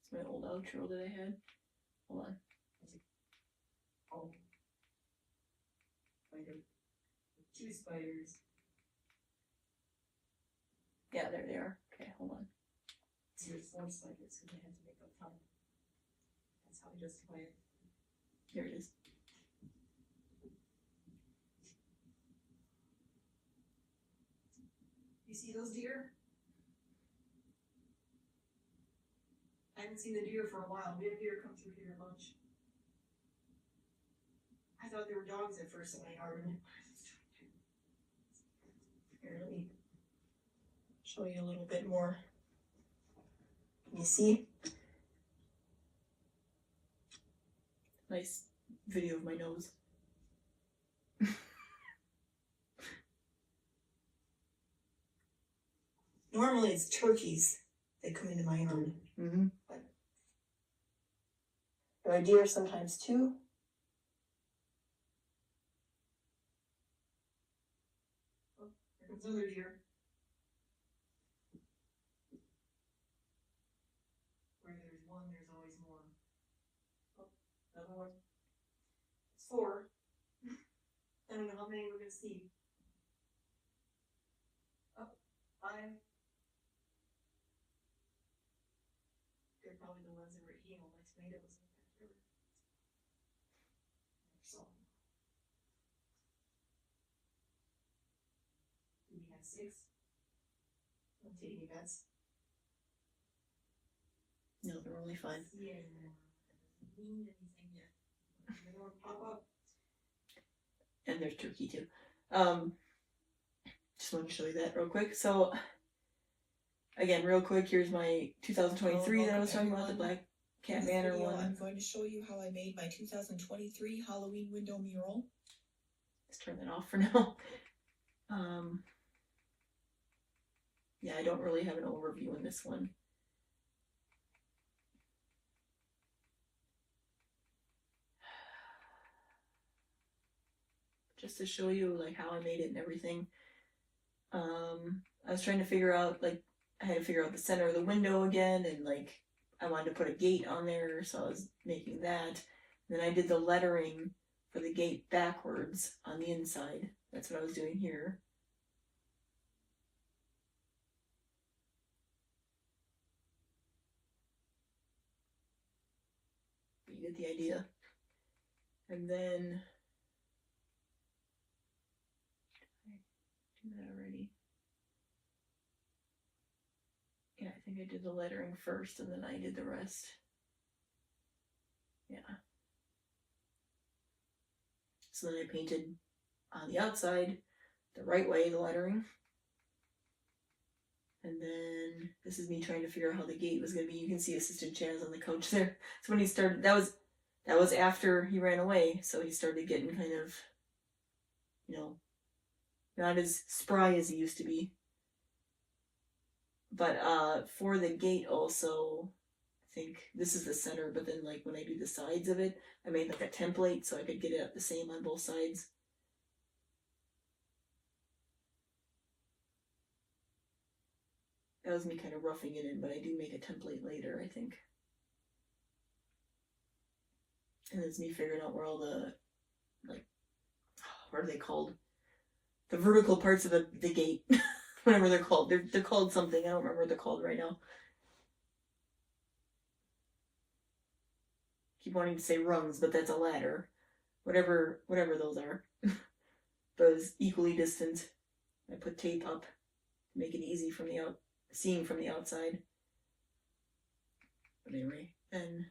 It's my old outro that I had. Hold on.
Oh. Spider. 2 spiders.
Yeah, there they are. Okay, hold on.
There's 4 spiders because I had to make up time. That's how I justify it.
Here it is.
You see those deer? haven't seen the deer for a while. We have deer come through here a bunch. I thought there were dogs at first in my yard. Here, let me show you a little bit more. Can you see? Nice video of my nose. Normally it's turkeys that come into my yard.
Mm-hmm.
But there are deer sometimes too. Oh, there comes another deer. Where there's one, there's always more. Oh, another one. It's 4. I don't know how many we're gonna see. Oh, 5. They're probably the ones that were eating all my tomatoes in the backyard. So, do we have 6? Don't take any bets.
No, they're only 5.
Yeah, doesn't mean anything yet. They don't pop up.
And there's turkey too. Just want to show you that real quick. So, again, real quick, here's my 2023 that I was talking about, the Black Cat
In this
Banner
video,
one.
I'm going to show you how I made my 2023 Halloween window mural.
Let's turn that off for now. Yeah, I don't really have an overview in this one. Just to show you like how I made it and everything. I was trying to figure out, like, I had to figure out the center of the window again, and like I wanted to put a gate on there, so I was making that. And then I did the lettering for the gate backwards on the inside. That's what I was doing here. You get the idea. And then do that already. Yeah, I think I did the lettering first and then I did the rest. Yeah. So then I painted on the outside the right way, the lettering. And then this is me trying to figure out how the gate was going to be. You can see Assistant Chaz on the couch there. So when he started, that was after he ran away. So he started getting kind of, you know, not as spry as he used to be. But for the gate also, I think this is the center, but then like when I do the sides of it, I made like a template so I could get it the same on both sides. That was me kind of roughing it in, but I do make a template later, I think. And it's me figuring out where all the, like, what are they called? The vertical parts of the gate, whatever they're called. They're called something. I don't remember what they're called right now. Keep wanting to say rungs, but that's a ladder. Whatever those are. Those equally distant. I put tape up to make it easy from seeing from the outside. But anyway, then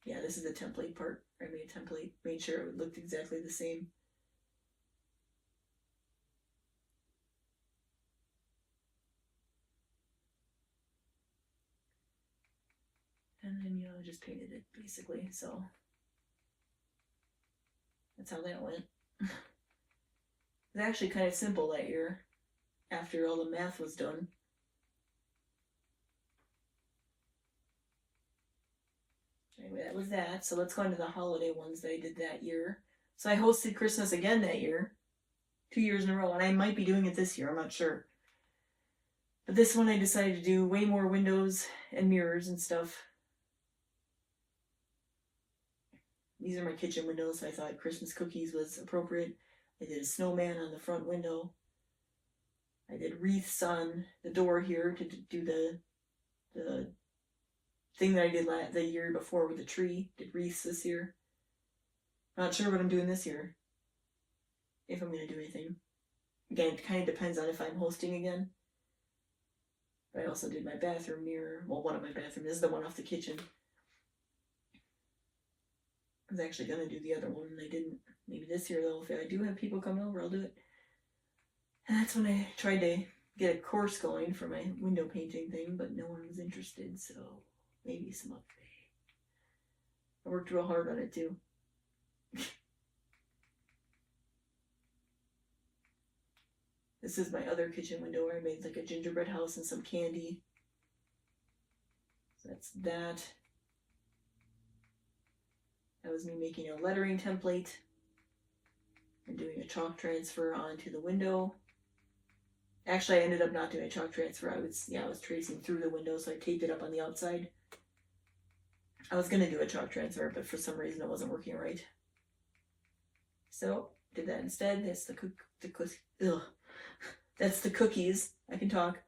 yeah, this is the template part. I made a template, made sure it looked exactly the same. And then, you know, I just painted it basically, so that's how that went. It was actually kind of simple that year, after all the math was done. Anyway, that was that. So let's go into the holiday ones that I did that year. So I hosted Christmas again that year, 2 years in a row, and I might be doing it this year, I'm not sure. But this one I decided to do way more windows and mirrors and stuff. These are my kitchen windows, so I thought Christmas cookies was appropriate. I did a snowman on the front window. I did wreaths on the door here to do the thing that I did the year before with the tree. Did wreaths this year. Not sure what I'm doing this year. If I'm going to do anything. Again, it kind of depends on if I'm hosting again. But I also did my bathroom mirror. Well, one of my bathrooms. This is the one off the kitchen. I was actually going to do the other one, and I didn't. Maybe this year, though, if I do have people coming over, I'll do it. And that's when I tried to get a course going for my window painting thing, but no one was interested, so maybe some other day. I worked real hard on it, too. This is my other kitchen window where I made like a gingerbread house and some candy. So that's that. That was me making a lettering template and doing a chalk transfer onto the window. Actually, I ended up not doing a chalk transfer. I was tracing through the window, so I taped it up on the outside. I was gonna do a chalk transfer, but for some reason it wasn't working right. So did that instead. That's that's the cookies. I can talk.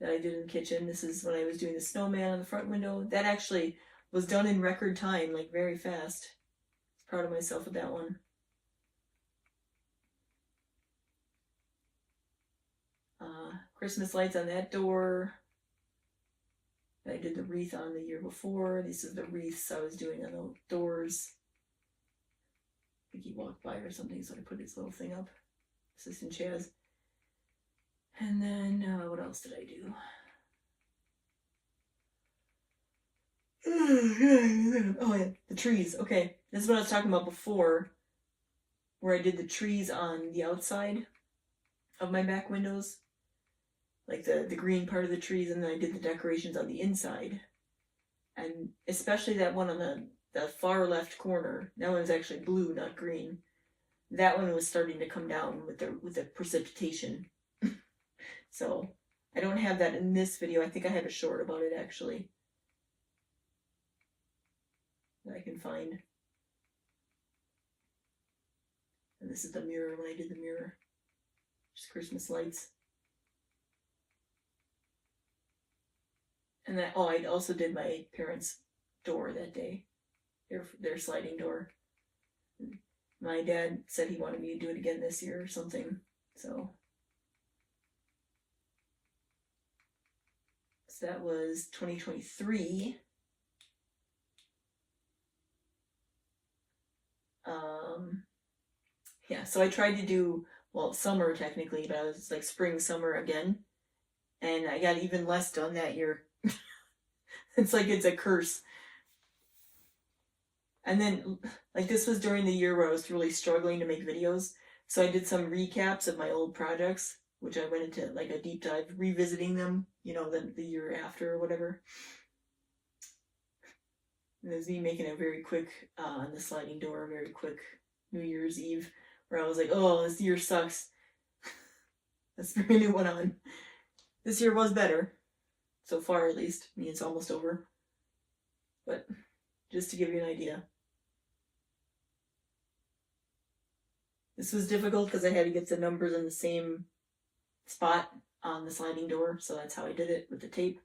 That I did in the kitchen. This is when I was doing the snowman on the front window. That actually was done in record time, like very fast. I was proud of myself with that one. Christmas lights on that door. I did the wreath on the year before. These are the wreaths I was doing on the doors. I think he walked by or something, so I put his little thing up. Assistant Chaz. And then, what else did I do? Oh yeah, the trees. Okay, this is what I was talking about before, where I did the trees on the outside of my back windows. Like the green part of the trees, and then I did the decorations on the inside. And especially that one on the far left corner, that one was actually blue, not green. That one was starting to come down with the precipitation. So I don't have that in this video. I think I have a short about it actually that I can find. And this is the mirror when I did the mirror. Just Christmas lights. And that, I also did my parents' door that day, their sliding door. My dad said he wanted me to do it again this year or something, so that was 2023. Yeah, so I tried to do, summer technically, but I was like spring, summer again, and I got even less done that year. It's like it's a curse. And then, like, this was during the year where I was really struggling to make videos, so I did some recaps of my old projects, which I went into like a deep dive, revisiting them, the year after or whatever. And there's me making a very quick, on the sliding door, a very quick New Year's Eve, where I was like, oh, this year sucks. Let's bring a new one on. This year was better. So far, at least. I mean, it's almost over. But just to give you an idea. This was difficult because I had to get the numbers in the same spot on the sliding door. So that's how I did it with the tape.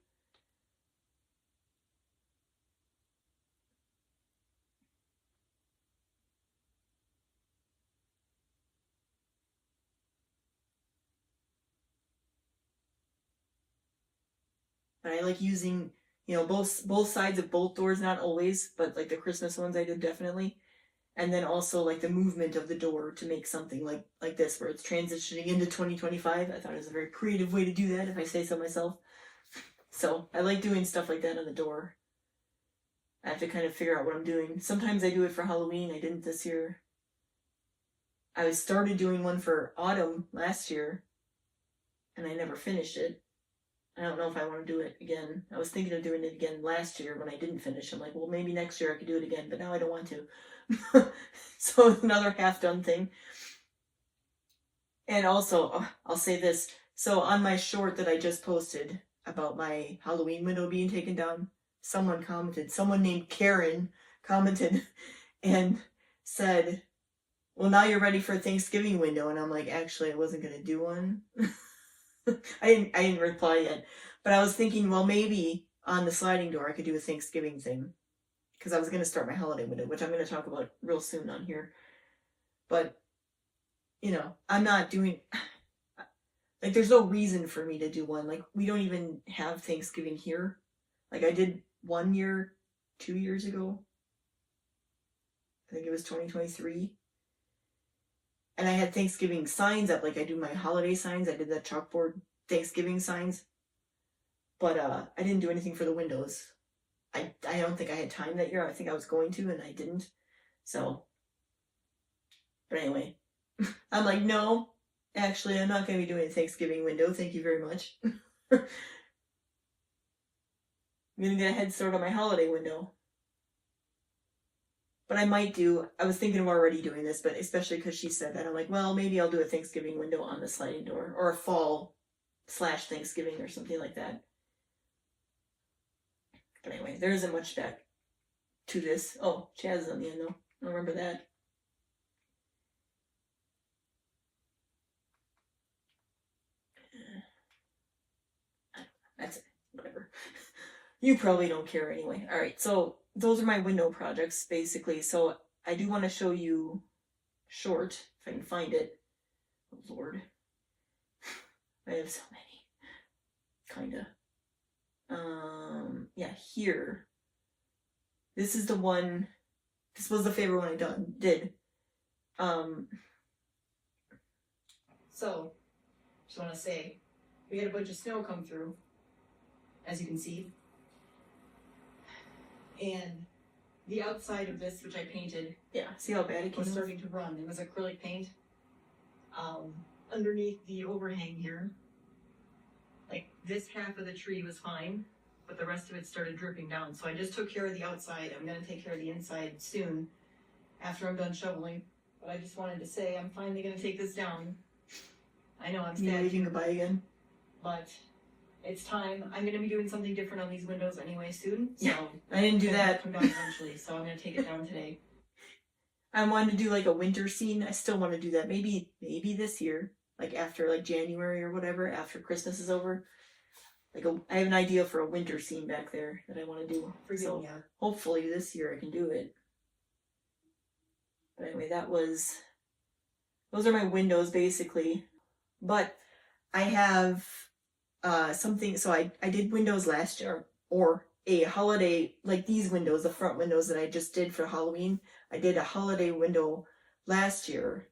But I like using, both sides of both doors, not always, but like the Christmas ones I did definitely. And then also like the movement of the door to make something like this, where it's transitioning into 2025. I thought it was a very creative way to do that, if I say so myself. So I like doing stuff like that on the door. I have to kind of figure out what I'm doing. Sometimes I do it for Halloween. I didn't this year. I started doing one for autumn last year, and I never finished it. I don't know if I want to do it again. I was thinking of doing it again last year when I didn't finish. I'm like, well, maybe next year I could do it again, but now I don't want to. So it's another half-done thing. And also, I'll say this. So on my short that I just posted about my Halloween window being taken down, someone named Karen commented and said, well, now you're ready for a Thanksgiving window. And I'm like, actually, I wasn't going to do one. I didn't reply yet, but I was thinking, well, maybe on the sliding door I could do a Thanksgiving thing, because I was going to start my holiday window, which I'm going to talk about real soon on here. But I'm not doing. like there's no reason for me to do one. Like we don't even have Thanksgiving here. Like I did 1 year, 2 years ago. I think it was 2023. And I had Thanksgiving signs up, like I do my holiday signs. I did that chalkboard Thanksgiving signs. But I didn't do anything for the windows. I don't think I had time that year. I think I was going to, and I didn't. So, but anyway, I'm like, no, actually, I'm not going to be doing a Thanksgiving window. Thank you very much. I'm going to get a head start on my holiday window. But I was thinking of already doing this, but especially because she said that, I'm like, well, maybe I'll do a Thanksgiving window on the sliding door, or a fall/Thanksgiving or something like that. But anyway, there isn't much back to this. Oh, Chaz is on the end though. I remember that. That's it. Whatever. You probably don't care anyway. Alright, so those are my window projects, basically. So I do want to show you short, if I can find it. Oh, Lord. I have so many. Kinda. Yeah, here. This is the one. This was the favorite one I did. So, just want to say, we had a bunch of snow come through, as you can see. And the outside of this, which I painted, yeah, see how bad it was starting to run. It was acrylic paint. Underneath the overhang here, like this half of the tree was fine, but the rest of it started dripping down. So I just took care of the outside. I'm going to take care of the inside soon after I'm done shoveling. But I just wanted to say I'm finally going to take this down. I know I'm sad. Waving goodbye again. But it's time. I'm going to be doing something different on these windows anyway soon. So yeah, I didn't do that. Come down eventually, so I'm going to take it down today. I wanted to do like a winter scene. I still want to do that. Maybe this year, like after like January or whatever, after Christmas is over. I have an idea for a winter scene back there that I want to do. So yeah, hopefully this year I can do it. But anyway, those are my windows basically. But I have something, so I did windows last year, or a holiday, like these windows, the front windows that I just did for Halloween. I did a holiday window last year,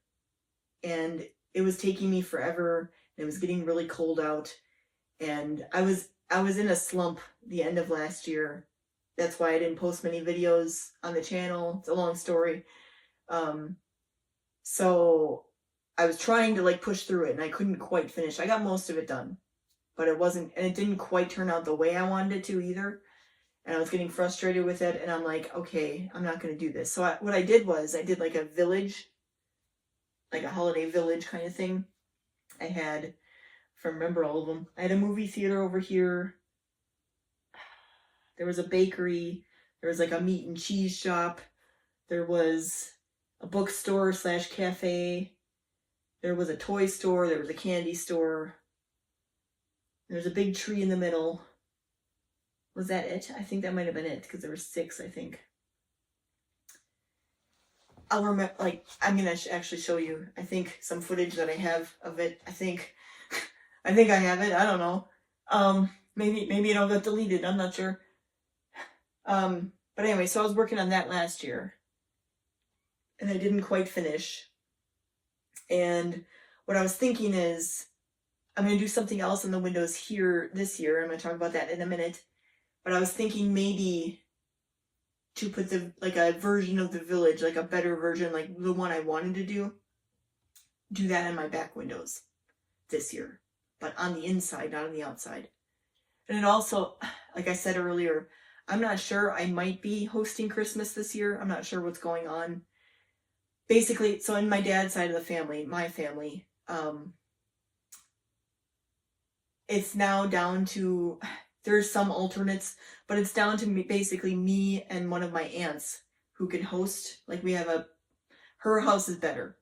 and it was taking me forever. It was getting really cold out, and I was in a slump the end of last year. That's why I didn't post many videos on the channel. It's a long story. So I was trying to like push through it, and I couldn't quite finish. I got most of it done, but it didn't quite turn out the way I wanted it to either. And I was getting frustrated with it, and I'm like, okay, I'm not going to do this. So what I did was I did like a village, like a holiday village kind of thing. I had, if I remember all of them, I had a movie theater over here. There was a bakery. There was like a meat and cheese shop. There was a bookstore / cafe. There was a toy store. There was a candy store. There was a big tree in the middle. Was that it? I think that might have been it, because there were 6, I think. I'll remember, like, I'm going to actually show you, I think, some footage that I have of it. I think I have it. I don't know. Maybe it'll get deleted. I'm not sure. But anyway, so I was working on that last year, and I didn't quite finish. And what I was thinking is, I'm going to do something else in the windows here this year. I'm going to talk about that in a minute. But I was thinking maybe to put like a version of the village, like a better version, like the one I wanted to do that in my back windows this year, but on the inside, not on the outside. And it also, like I said earlier, I'm not sure. I might be hosting Christmas this year. I'm not sure what's going on. Basically, so in my dad's side of the family, my family, it's now down to, there's some alternates, but it's down to basically me and one of my aunts who can host. Like her house is better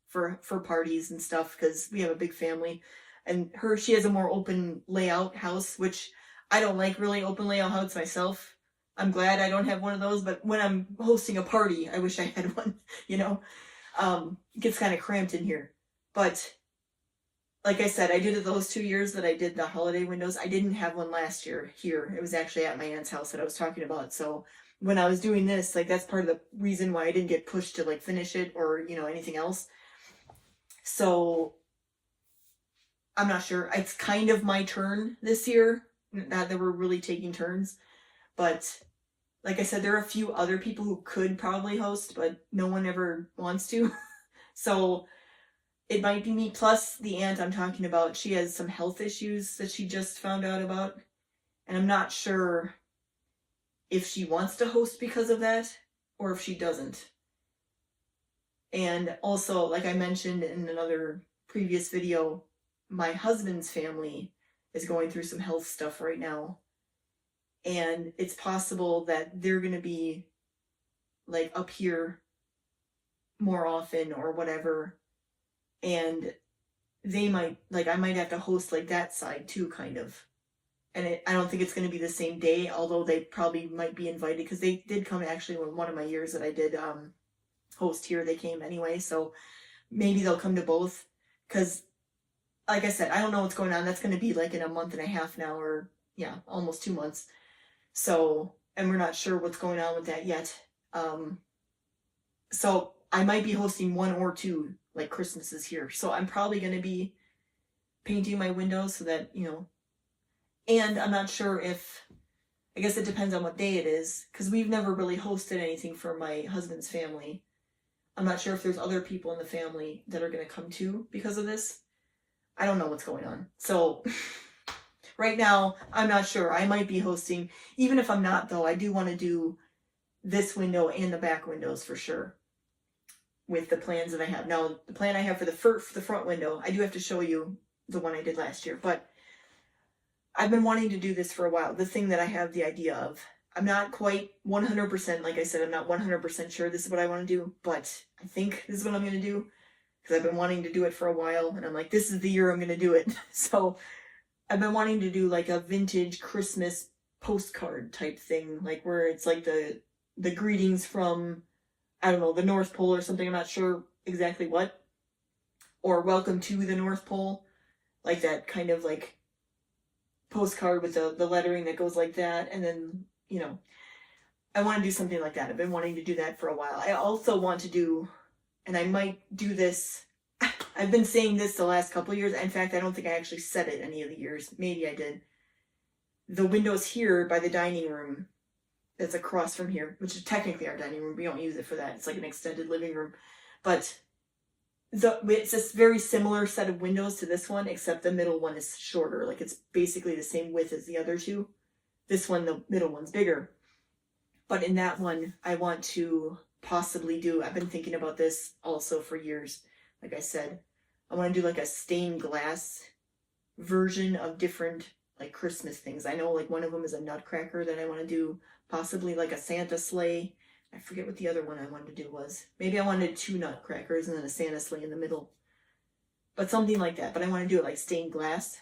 for parties and stuff, because we have a big family, and she has a more open layout house, which I don't like really open layout houses myself. I'm glad I don't have one of those, but when I'm hosting a party, I wish I had one, It gets kind of cramped in here. But like I said, I did it those 2 years that I did the holiday windows. I didn't have one last year here. It was actually at my aunt's house that I was talking about. So when I was doing this, like that's part of the reason why I didn't get pushed to like finish it or, you know, anything else. So I'm not sure. It's kind of my turn this year. Not that we're really taking turns, but like I said, there are a few other people who could probably host, but no one ever wants to. So it might be me. Plus, the aunt I'm talking about, she has some health issues that she just found out about. And I'm not sure if she wants to host because of that or if she doesn't. And also, like I mentioned in another previous video, my husband's family is going through some health stuff right now. And it's possible that they're going to be like up here more often or whatever. And they might, like, I might have to host like that side too, kind of. And I don't think it's going to be the same day, although they probably might be invited because they did come actually one of my years that I did host here. They came anyway, so maybe they'll come to both. Because, like I said, I don't know what's going on. That's going to be like in a month and a half now, or yeah, almost 2 months. So, and we're not sure what's going on with that yet. So I might be hosting 1 or 2 like Christmases here. So I'm probably going to be painting my windows so that, you know, and I'm not sure if, I guess it depends on what day it is, because we've never really hosted anything for my husband's family. I'm not sure if there's other people in the family that are going to come too because of this. I don't know what's going on. So right now, I'm not sure. I might be hosting. Even if I'm not, though, I do want to do this window and the back windows for sure with the plans that I have. Now, the plan I have for the front window, I do have to show you the one I did last year, but I've been wanting to do this for a while. The thing that I have the idea of. I'm not quite 100%, like I said, I'm not 100% sure this is what I want to do, but I think this is what I'm going to do because I've been wanting to do it for a while, and I'm like, this is the year I'm going to do it. So I've been wanting to do like a vintage Christmas postcard type thing, like where it's like the greetings from, I don't know, the North Pole or something. I'm not sure exactly what, or welcome to the North Pole, like that kind of like postcard with the lettering that goes like that, and then, you know, I want to do something like that. I've been wanting to do that for a while. I also want to do, and I might do this, I've been saying this the last couple of years. In fact, I don't think I actually said it any of the years. Maybe I did. The windows here by the dining room that's across from here, which is technically our dining room. We don't use it for that. It's like an extended living room. But it's a very similar set of windows to this one, except the middle one is shorter. Like it's basically the same width as the other two. This one, the middle one's bigger. But in that one, I want to possibly do, I've been thinking about this also for years. Like I said, I want to do like a stained glass version of different like Christmas things. I know like one of them is a nutcracker that I want to do, possibly like a Santa sleigh. I forget what the other one I wanted to do was. Maybe I wanted 2 nutcrackers and then a Santa sleigh in the middle. But something like that. But I want to do it like stained glass.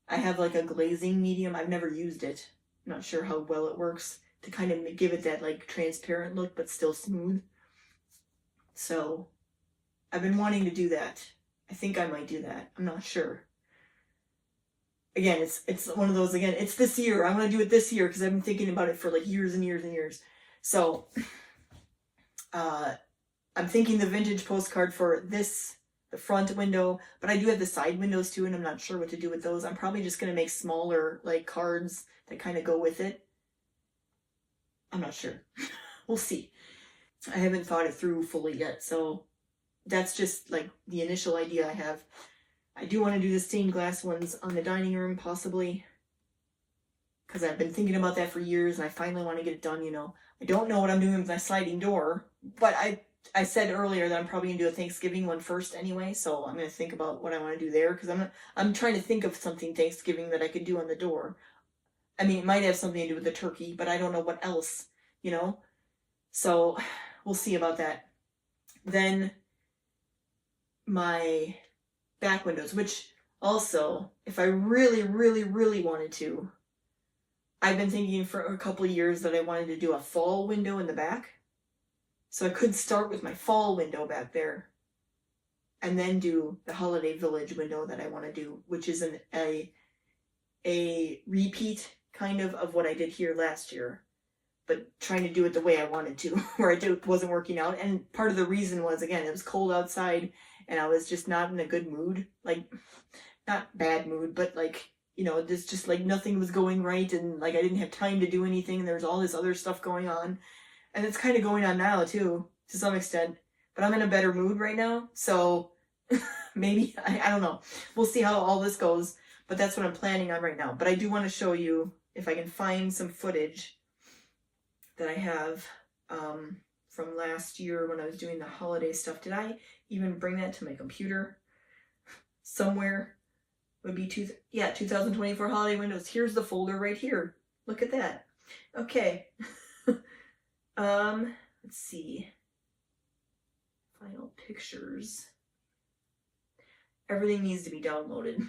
I have like a glazing medium. I've never used it. I'm not sure how well it works to kind of give it that like transparent look but still smooth. So I've been wanting to do that. I think I might do that. I'm not sure. Again, it's one of those, again, it's this year. I want to do it this year because I've been thinking about it for like years and years and years. So I'm thinking the vintage postcard for this, the front window, but I do have the side windows too, and I'm not sure what to do with those. I'm probably just going to make smaller like cards that kind of go with it. I'm not sure. We'll see. I haven't thought it through fully yet, so that's just like the initial idea I have. I do want to do the stained glass ones on the dining room, possibly, because I've been thinking about that for years, and I finally want to get it done, you know. I don't know what I'm doing with my sliding door, but I said earlier that I'm probably going to do a Thanksgiving one first anyway, so I'm going to think about what I want to do there, because I'm trying to think of something Thanksgiving that I could do on the door. I mean, it might have something to do with the turkey, but I don't know what else, you know. So we'll see about that. Then my back windows, which also, if I really, really, really wanted to, I've been thinking for a couple of years that I wanted to do a fall window in the back. So I could start with my fall window back there. and then do the holiday village window that I want to do, which is a repeat kind of what I did here last year, but trying to do it the way I wanted to, where it wasn't working out. And part of the reason was, again, it was cold outside and I was just not in a good mood. Like, not bad mood, but like, you know, just like nothing was going right, and like I didn't have time to do anything. There was all this other stuff going on. And it's kind of going on now too, to some extent. But I'm in a better mood right now, so maybe, I don't know. We'll see how all this goes. But that's what I'm planning on right now. But I do want to show you, if I can find some footage that I have from last year when I was doing the holiday stuff. Did I even bring that to my computer? Somewhere would be 2024 holiday windows. Here's the folder right here. Look at that. Okay. Let's see. Final pictures. Everything needs to be downloaded.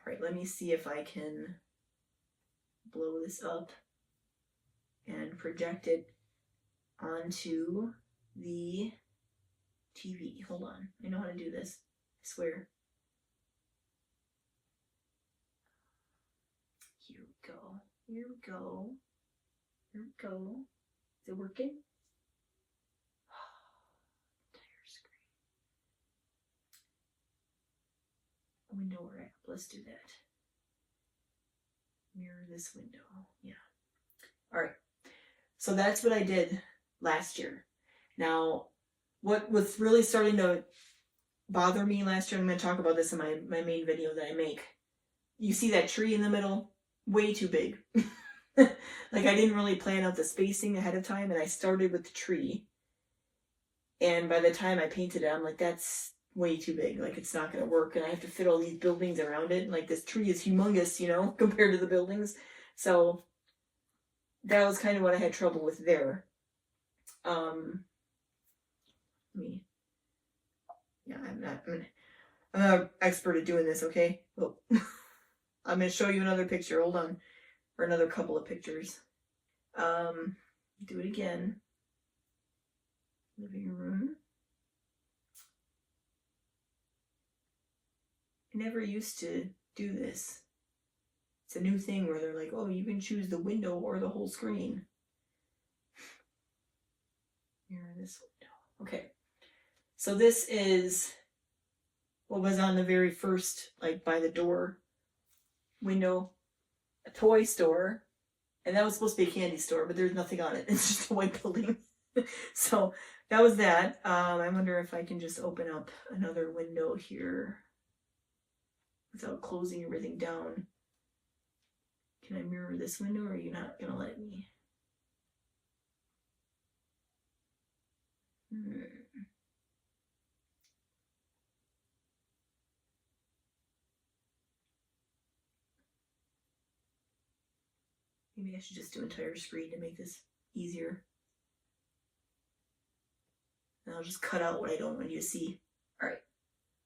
Alright, let me see if I can blow this up and project it onto the TV. Hold on. I know how to do this. I swear. Here we go. Here we go. Here we go. Is it working? Entire screen. Window wrap. Let's do that. Mirror this window. Yeah. Alright. So that's what I did last year. Now, what was really starting to bother me last year, I'm going to talk about this in my main video that I make. You see that tree in the middle? Way too big. Like, I didn't really plan out the spacing ahead of time, and I started with the tree. And by the time I painted it, I'm like, that's way too big. Like, it's not going to work, and I have to fit all these buildings around it. And, like, this tree is humongous, you know, compared to the buildings. So that was kind of what I had trouble with there. I'm not an expert at doing this, okay? Oh. I'm going to show you another picture. Hold on. Or another couple of pictures. Do it again. Living room. I never used to do this. It's a new thing where they're like, oh, you can choose the window or the whole screen. Mirror this window. Okay. So this is what was on the very first, like, by the door window, a toy store, and that was supposed to be a candy store, but there's nothing on it. It's just a white building. So that was that. I wonder if I can just open up another window here without closing everything down. Can I mirror this window, or are you not gonna let me? Maybe I should just do entire screen to make this easier. And I'll just cut out what I don't want you to see. Alright.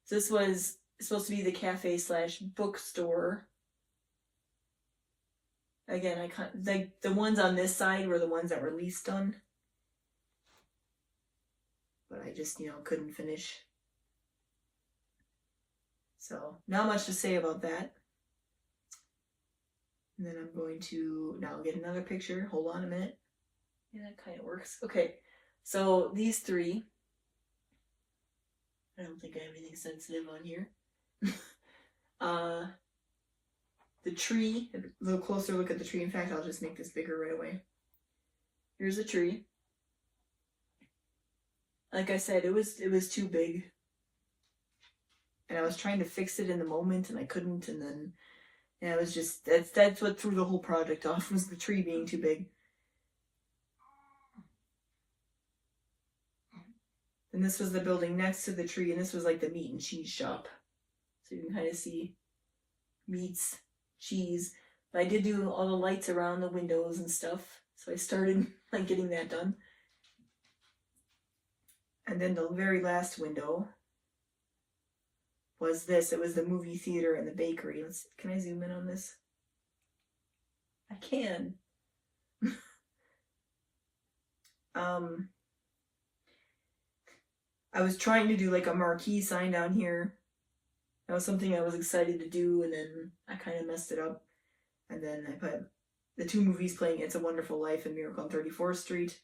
So this was supposed to be the cafe / bookstore. Again, like the ones on this side were the ones that were least done. But I just, couldn't finish. So, not much to say about that. And then I'm going to now get another picture. Hold on a minute. Yeah, that kind of works. Okay, so these three. I don't think I have anything sensitive on here. The tree, a little closer look at the tree. In fact, I'll just make this bigger right away. Here's the tree. Like I said, it was too big. And I was trying to fix it in the moment, and I couldn't, and then it was just, that's what threw the whole project off, was the tree being too big. And this was the building next to the tree, and this was like the meat and cheese shop. So you can kind of see meats, cheese. But I did do all the lights around the windows and stuff. So I started like getting that done. And then the very last window was this. It was the movie theater and the bakery. Can I zoom in on this? I can. I was trying to do like a marquee sign down here. That was something I was excited to do, and then I kind of messed it up. And then I put the two movies playing It's a Wonderful Life and Miracle on 34th Street.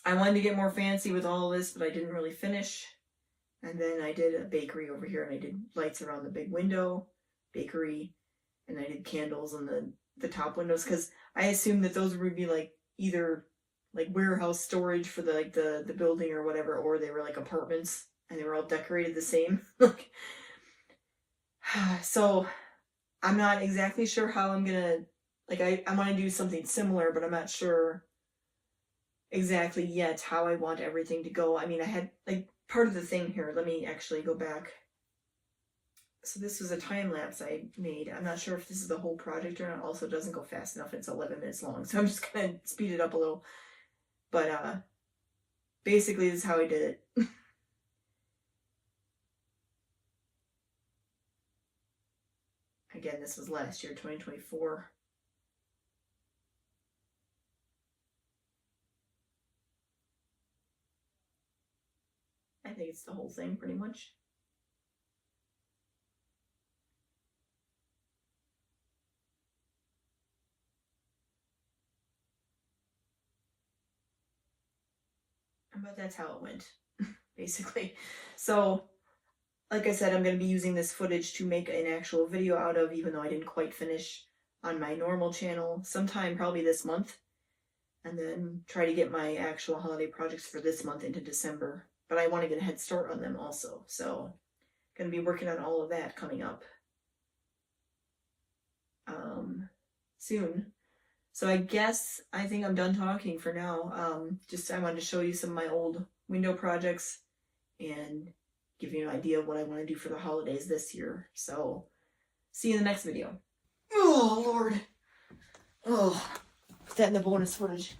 I wanted to get more fancy with all of this, but I didn't really finish. And then I did a bakery over here, and I did lights around the big window, bakery, and I did candles on the top windows, because I assumed that those would be like either like warehouse storage for the building or whatever, or they were like apartments and they were all decorated the same. So I'm not exactly sure how I'm gonna, like, I want to do something similar, but I'm not sure exactly yet how I want everything to go. I mean, I had like part of the thing here. Let me actually go back. So this was a time lapse I made. I'm not sure if this is the whole project or not. Also, it doesn't go fast enough. It's 11 minutes long, so I'm just gonna speed it up a little. But basically, this is how I did it. Again, this was last year, 2024. I think it's the whole thing, pretty much. But that's how it went, basically. So, like I said, I'm going to be using this footage to make an actual video out of, even though I didn't quite finish on my normal channel, sometime probably this month. And then try to get my actual holiday projects for this month into December. But I want to get a head start on them also. So, going to be working on all of that coming up soon. So I think I'm done talking for now. Just I wanted to show you some of my old window projects and give you an idea of what I want to do for the holidays this year. So see you in the next video. Oh, Lord. Oh, put that in the bonus footage.